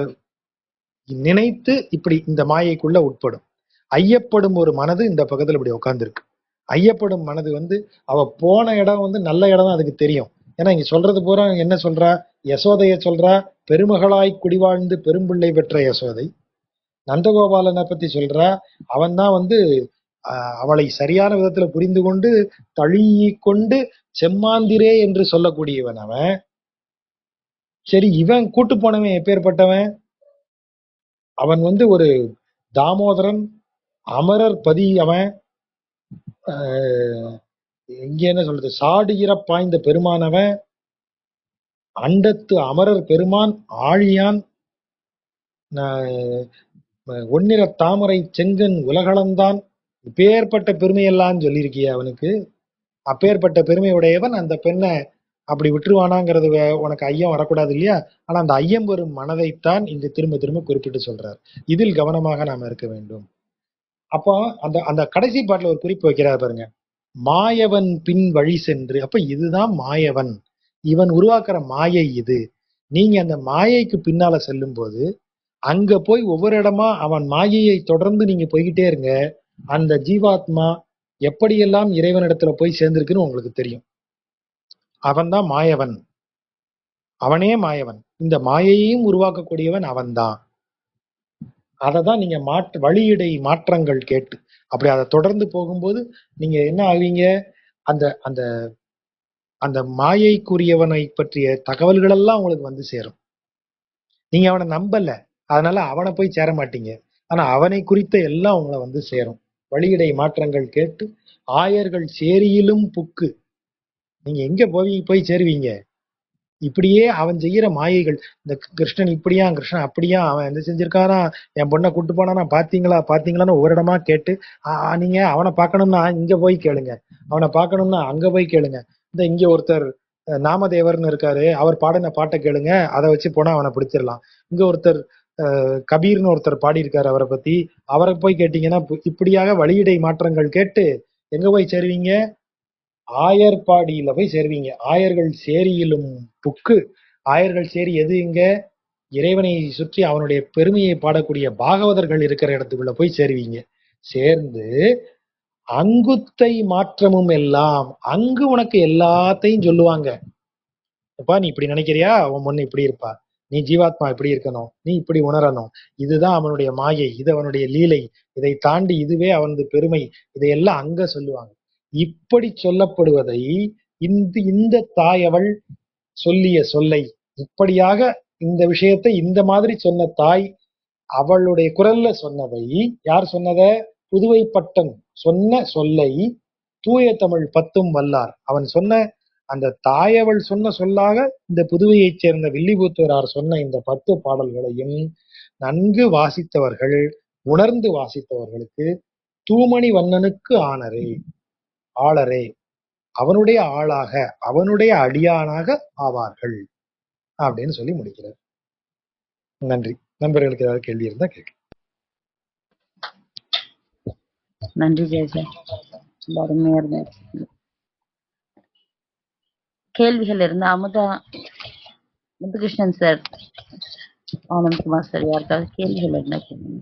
நினைத்து இப்படி இந்த மாயைக்குள்ள உட்படும். ஐயப்படும் ஒரு மனது இந்த பக்கத்துல இப்படி உட்கார்ந்துருக்கு. ஐயப்படும் மனது வந்து அவ போன இடம் வந்து நல்ல இடம் தான் அதுக்கு தெரியும். ஏன்னா இங்க சொல்றது பூரா என்ன சொல்றா? யசோதைய சொல்றா, பெருமகளாய் குடிவாழ்ந்து பெரும்பிள்ளை பெற்ற யசோதை. நந்தகோபாலனை பத்தி சொல்றா, அவன் தான் வந்து அவளை சரியான விதத்துல புரிந்து கொண்டு தழுவிக் கொண்டு செம்மாந்திரே என்று சொல்லக்கூடியவன் அவன். சரி, இவன் கூட்டு போனவன் எப்பேற்பட்டவன்? அவன் வந்து ஒரு தாமோதரன், அமரர் பதி அவன். இங்க என்ன சொல்றது, சாடுகிற பாய்ந்த பெருமானவன், அண்டத்து அமரர் பெருமான், ஆழியான், ஒன்னிற தாமரை செங்கன் உலகளந்தான். இப்பேற்பட்ட பெருமையெல்லாம் சொல்லியிருக்கிய அவனுக்கு. அப்பேற்பட்ட பெருமை உடையவன் அந்த பெண்ணை அப்படி விட்டுருவானாங்கிறது உனக்கு ஐயம் வரக்கூடாது இல்லையா? ஆனா அந்த ஐயம் வரும் மனதைத்தான் இங்கு திரும்ப திரும்ப குறிப்பிட்டு சொல்றார். இதில் கவனமாக நாம இருக்க வேண்டும். அப்போ அந்த அந்த கடைசி பாட்டுல ஒரு குறிப்பு வைக்கிறார் பாருங்க, மாயவன் பின் வழி சென்று. அப்ப இதுதான் மாயவன், இவன் உருவாக்குற மாயை இது. நீங்க அந்த மாயைக்கு பின்னால செல்லும் போது அங்க போய் ஒவ்வொரு இடமா அவன் மாயையை தொடர்ந்து நீங்க போய்கிட்டே இருங்க. அந்த ஜீவாத்மா எப்படியெல்லாம் இறைவனிடத்துல போய் சேர்ந்திருக்குன்னு உங்களுக்கு தெரியும். அவன்தான் மாயவன், அவனே மாயவன். இந்த மாயையையும் உருவாக்கக்கூடியவன் அவன்தான். அததான் நீங்க வழியிடை மாற்றங்கள் கேட்டு அப்படி அதை தொடர்ந்து போகும்போது நீங்க என்ன ஆவீங்க? அந்த அந்த அந்த மாயைக்குரியவனை பற்றிய தகவல்கள் எல்லாம் உங்களுக்கு வந்து சேரும். நீங்க அவனை நம்பல, அதனால அவனை போய் சேர மாட்டீங்க. ஆனா அவனை குறித்த எல்லாம் உங்களை வந்து சேரும். வழியிடை மாற்றங்கள் கேட்டு ஆயர்கள் சேரியிலும் புக்கு. நீங்க எங்க போய் சேருவீங்க? இப்படியே அவன் செய்யற மாயைகள், இந்த கிருஷ்ணன் இப்படியா, கிருஷ்ணன் அப்படியா, அவன் என்ன செஞ்சிருக்கானா, என் பொண்ணை கூட்டு போனானா, பாத்தீங்களா பாத்தீங்களான்னு ஒவ்வொரு இடமா கேட்டு, நீங்க அவனை பார்க்கணும்னா இங்க போய் கேளுங்க, அவனை பார்க்கணும்னா அங்க போய் கேளுங்க. இந்த இங்க ஒருத்தர் நாமதேவர்னு இருக்காரு, அவர் பாடின பாட்டை கேளுங்க, அதை வச்சு போனா அவனை பிடிச்சிடலாம். இங்க ஒருத்தர் கபீர்னு ஒருத்தர் பாடியிருக்காரு, அவரை பத்தி, அவரை போய் கேட்டீங்கன்னா இப்படியாக வழியிடை மாற்றங்கள் கேட்டு எங்க போய் சேருவீங்க? ஆயர்பாடியில போய் சேருவீங்க. ஆயர்கள் சேரியிலும் புக்கு. ஆயர்கள் சேரி எது? இங்க இறைவனை சுற்றி அவனுடைய பெருமையை பாடக்கூடிய பாகவதர்கள் இருக்கிற இடத்துக்குள்ள போய் சேருவீங்க. சேர்ந்து அங்குத்தை மாற்றமும் எல்லாம், அங்கு உனக்கு எல்லாத்தையும் சொல்லுவாங்க. அப்பா நீ இப்படி நினைக்கிறியா, உன் பொண்ணு இப்படி இருப்பா, நீ ஜீவாத்மா இப்படி இருக்கணும், நீ இப்படி உணரணும், இதுதான் அவனுடைய மாயை, இது அவனுடைய லீலை, இதை தாண்டி இதுவே அவனது பெருமை, இதையெல்லாம் அங்க சொல்லுவாங்க. இப்படி சொல்லப்படுவதை இந்த தாய் சொல்லிய சொல்லை, இப்படியாக இந்த விஷயத்தை இந்த மாதிரி சொன்ன தாய் அவளுடைய குரல்ல சொன்னதை, யார் சொன்னத? புதுவை பட்டன் சொன்ன சொல்லை தூய தமிழ் பத்தும் வல்லார் அவன் சொன்ன அந்த தாயவள் சொன்ன சொல்லாக இந்த புதுவையைச் சேர்ந்த வில்லிபுத்தூரார் சொன்ன இந்த 10 பாடல்களையும் நன்கு வாசித்தவர்கள், உணர்ந்து வாசித்தவர்களுக்கு தூமணி வண்ணனுக்கு ஆளரே, அவனுடைய ஆளாக, அவனுடைய அடியானாக ஆவார்கள் அப்படின்னு சொல்லி முடிக்கிறார். நன்றி. நண்பர்களுக்கு ஏதாவது கேள்வி இருந்தா கேட்க. நன்றி ஜெயசா, அருமையா இருந்தது. கேள்விகள் இருந்தா அமுதா, முத்துகிருஷ்ணன் சார், ஆனந்த்குமார் சார், யாருக்காவது கேள்விகள் இருந்தா கேளுங்க.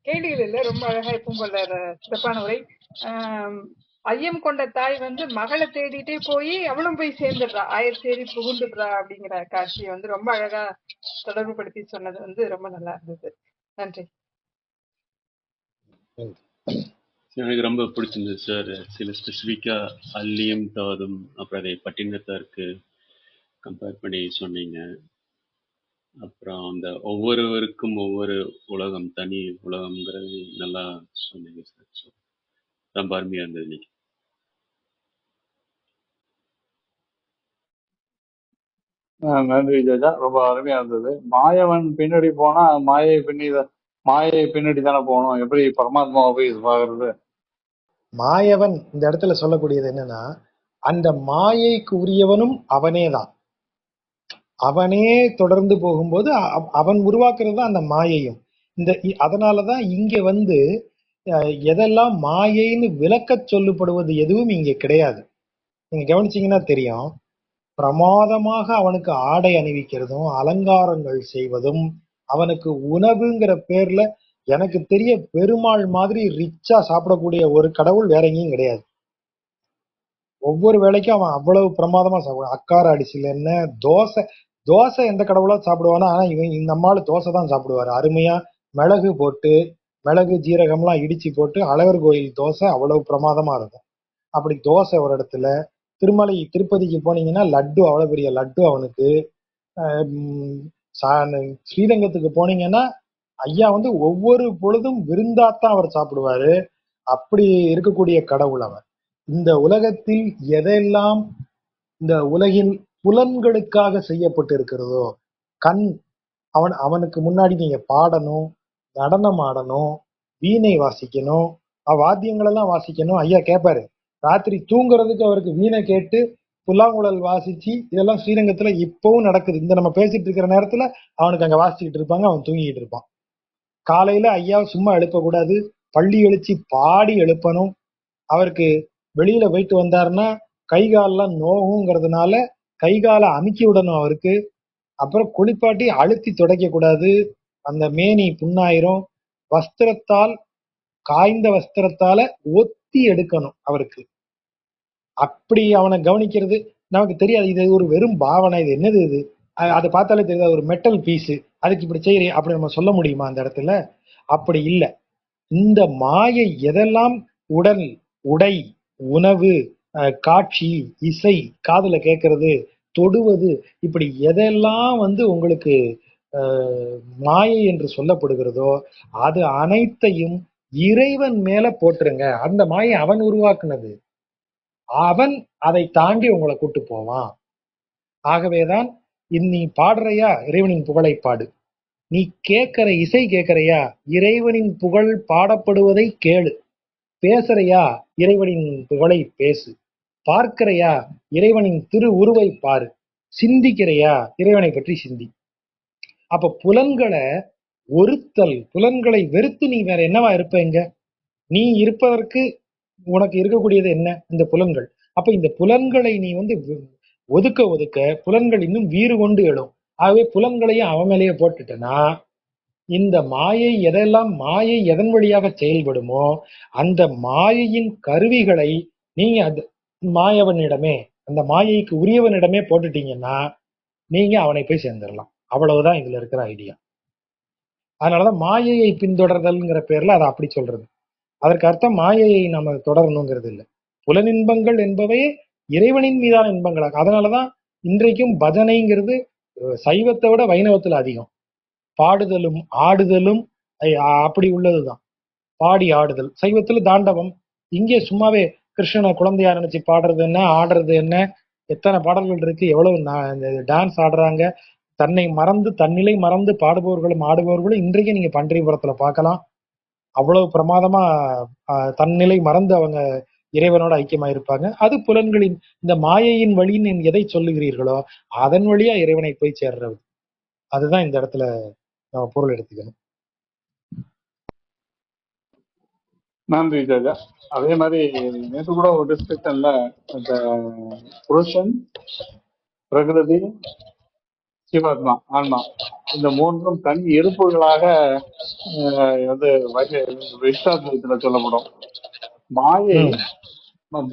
கேள்விகள் இல்ல, ரொம்ப அழகா இருக்கும் போல சிறப்பான உரை. ஐயம் கொண்ட தாய் வந்து மகளை தேடிட்டே போய் அவளும் போய் சேர்ந்துடுறா, ஆயர்சேரி புகுந்துடுறா அப்படிங்கிற காட்சியை வந்து ரொம்ப அழகா தொடர்பு படுத்தி சொன்னது வந்து ரொம்ப நல்லா இருந்தது. நன்றி. எனக்கு ரொம்ப பிடிச்சிருந்தது சார். சில ஸ்பெசிஃபிக்கா அல்லியும் தாதும் அப்புறம் அதை பட்டினத்தாருக்கு கம்பேர் பண்ணி சொன்னீங்க. அப்புறம் அந்த ஒவ்வொருவருக்கும் ஒவ்வொரு உலகம், தனி உலகம்ங்கிறது நல்லா சொன்னீங்க சார். ரொம்ப அருமையா இருந்தது இன்னைக்கு. நன்றி ஜெஜா, ரொம்ப அருமையா இருந்தது. மாயவன் பின்னாடி போனா மாயை பின்னாடி தானே போகணும், எப்படி பரமாத்மாவை போய் பாக்குறது? மாயவன் இந்த இடத்துல சொல்லக்கூடியது என்னன்னா, அந்த மாயைக்கு உரியவனும் அவனே தான். அவனே தொடர்ந்து போகும்போது அவன் உருவாக்குறது தான் அந்த மாயையும். அதனாலதான் இங்க வந்து எதெல்லாம் மாயைன்னு விளக்க சொல்லப்படுவது எதுவும் இங்க கிடையாது. நீங்க கவனிச்சீங்கன்னா தெரியும், பிரமாதமாக அவனுக்கு ஆடை அணிவிக்கிறதும் அலங்காரங்கள் செய்வதும் அவனுக்கு உணவுங்கிற பேர்ல எனக்கு தெரிய பெருமாள் மாதிரி ரிச்சா சாப்பிடக்கூடிய ஒரு கடவுள் வேற எங்கேயும் கிடையாது. ஒவ்வொரு வேளைக்கும் அவன் அவ்வளவு பிரமாதமா சாப்பிடுவான். அக்கார அடிசில என்ன தோசை. தோசை எந்த கடவுளா சாப்பிடுவானா, ஆனா இவன் நம்ம ஆளு தோசை தான் சாப்பிடுவாரு. அருமையா மிளகு போட்டு, மிளகு ஜீரகம்லாம் இடிச்சு போட்டு அழகர் கோயில் தோசை அவ்வளவு பிரமாதமா இருக்கும். அப்படி தோசை ஒரு இடத்துல. திருப்பதிக்கு போனீங்கன்னா லட்டு, அவ்வளவு பெரிய லட்டு அவனுக்கு. ஸ்ரீரங்கத்துக்கு போனீங்கன்னா ஐயா வந்து ஒவ்வொரு பொழுதும் விருந்தாத்தான் அவர் சாப்பிடுவாரு. அப்படி இருக்கக்கூடிய கடவுள் அவன். இந்த உலகத்தில் எதெல்லாம் இந்த உலகின் புலன்களுக்காக செய்யப்பட்டு இருக்கிறதோ, கண், அவனுக்கு முன்னாடி நீங்க பாடணும், நடனம் ஆடணும், வீணை வாசிக்கணும், வாத்தியங்கள் எல்லாம் வாசிக்கணும். ஐயா கேட்பாரு, ராத்திரி தூங்குறதுக்கு அவருக்கு வீணை கேட்டு புல்லாங்குழல் வாசிச்சு, இதெல்லாம் ஸ்ரீரங்கத்துல இப்பவும் நடக்குது. இந்த நம்ம பேசிட்டு இருக்கிற நேரத்துல அவனுக்கு அங்க வாசிச்சுட்டு இருப்பாங்க, அவன் தூங்கிட்டு இருப்பான். காலையில ஐயா சும்மா எழுப்பக்கூடாது, பள்ளி எழுச்சி பாடி எழுப்பணும். அவருக்கு வெளியில போயிட்டு வந்தாருன்னா கை காலெல்லாம் நோகுங்கிறதுனால கை காலை அமுக்கி விடணும் அவருக்கு. அப்புறம் குளிப்பாட்டி அழுத்தி துடைக்க கூடாது, அந்த மேனி புண்ணாயிரும். வஸ்திரத்தால், காய்ந்த வஸ்திரத்தால ஒத்தி எடுக்கணும் அவருக்கு. அப்படி அவனை கவனிக்கிறது நமக்கு தெரியாது. இது ஒரு வெறும் பாவனை, இது என்னது இது, அதை பார்த்தாலே தெரியாது, ஒரு மெட்டல் பீஸு, அதுக்கு இப்படி செய்யறேன் அப்படி நம்ம சொல்ல முடியுமா அந்த இடத்துல? அப்படி இல்லை. இந்த மாயை எதெல்லாம் உடல், உடை, உணவு, காட்சி, இசை, காதுல கேட்கறது, தொடுவது, இப்படி எதெல்லாம் வந்து உங்களுக்கு மாயை என்று சொல்லப்படுகிறதோ அது அனைத்தையும் இறைவன் மேல போட்டுருங்க. அந்த மாயை அவன் உருவாக்குனது, அவன் அதை தாண்டி உங்களை கூட்டு போவான். ஆகவேதான் நீ பாடுறையா, இறைவனின் புகழை பாடு. நீ கேட்கிற இசை கேட்கறையா, இறைவனின் புகழ் பாடப்படுவதை கேளு. பேசுறையா, இறைவனின் புகழை பேசு. பார்க்கிறையா, இறைவனின் திரு உருவை பாரு. சிந்திக்கிறையா, இறைவனை பற்றி சிந்தி. அப்ப புலன்களை ஒருத்தல், புலன்களை வெறுத்து நீ வேற என்னவா இருப்ப? இங்க நீ இருப்பதற்கு உனக்கு இருக்கக்கூடியது என்ன? இந்த புலன்கள். அப்ப இந்த புலன்களை நீ வந்து ஒதுக்க ஒதுக்க புலன்கள் இன்னும் வீறு கொண்டு எழும். ஆகவே புலன்களையும் அவன் மேலேயே போட்டுட்டனா, இந்த மாயை எதெல்லாம் மாயை எதன் வழியாக செயல்படுமோ அந்த மாயையின் கருவிகளை நீங்க அந்த மாயவனிடமே, அந்த மாயைக்கு உரியவனிடமே போட்டுட்டீங்கன்னா நீங்க அவனை போய் சேர்ந்துடலாம். அவ்வளவுதான் இதுல இருக்கிற ஐடியா. அதனாலதான் மாயையை பின்தொடர்தல்ங்கிற பேர்ல அதை அப்படி சொல்றது. அதற்கு அர்த்தம் மாயையை நம்ம தொடரணுங்கிறது இல்லை. புலனின்பங்கள் என்பவை இறைவனின் மீதான இன்பங்களாக. அதனாலதான் இன்றைக்கும் பஜனைங்கிறது சைவத்தை விட வைணவத்துல அதிகம். பாடுதலும் ஆடுதலும் அப்படி உள்ளதுதான். பாடி ஆடுதல். சைவத்துல தாண்டவம். இங்கே சும்மாவே கிருஷ்ணனை குழந்தையா நினைச்சு பாடுறது என்ன, ஆடுறது என்ன, எத்தனை பாடல்கள் இருக்கு, எவ்வளவு டான்ஸ் ஆடுறாங்க. தன்னை மறந்து, தன்னிலை மறந்து பாடுபவர்களும் ஆடுபவர்களும் இன்றைக்கு நீங்க பன்றிபுரத்துல பார்க்கலாம். அவ்வளவு பிரமாதமா தன்னிலை மறந்து அவங்க இறைவனோட ஐக்கியமா இருப்பாங்க. அது புலன்களின் இந்த மாயையின் வழின்னு எதை சொல்லுகிறீர்களோ அதன் வழியா இறைவனை போய் சேர்றது. அதுதான் இந்த இடத்துல நம்ம பொருள் எடுத்துக்கணும். நன்றி ஜாஜா. அதே மாதிரி நேற்று கூட ஒரு டிஸ்கஷன்ல இந்த புருஷன், பிரகிருதி, சிவாத்மா, ஆன்மா, இந்த மூன்றும் தனி இருப்புகளாக வந்து விஸ்வாத்மத்துல சொல்லப்படும். மாயை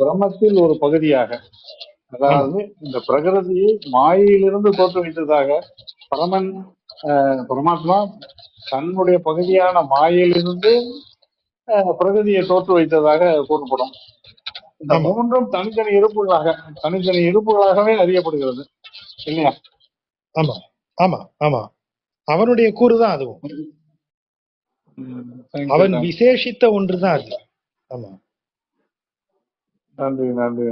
பிரம்மத்தில் ஒரு பகுதியாக, அதாவது இந்த பிரகிருதியை மாயையிலிருந்து தோற்றுவித்ததாக பரமாத்மா தன்னுடைய பகுதியான மாயையிலிருந்து பிரகிருதியை தோற்று வைத்ததாக கூறப்படும். இந்த மூன்றும் தனித்தனி இருப்புகளாகவே அறியப்படுகிறது இல்லையா? ஆமா ஆமா ஆமா, அவனுடைய கூறுதான் அதுவும். அவன் விசேஷித்த ஒன்றுதான் அது. ஆமா, நன்றி நன்றி.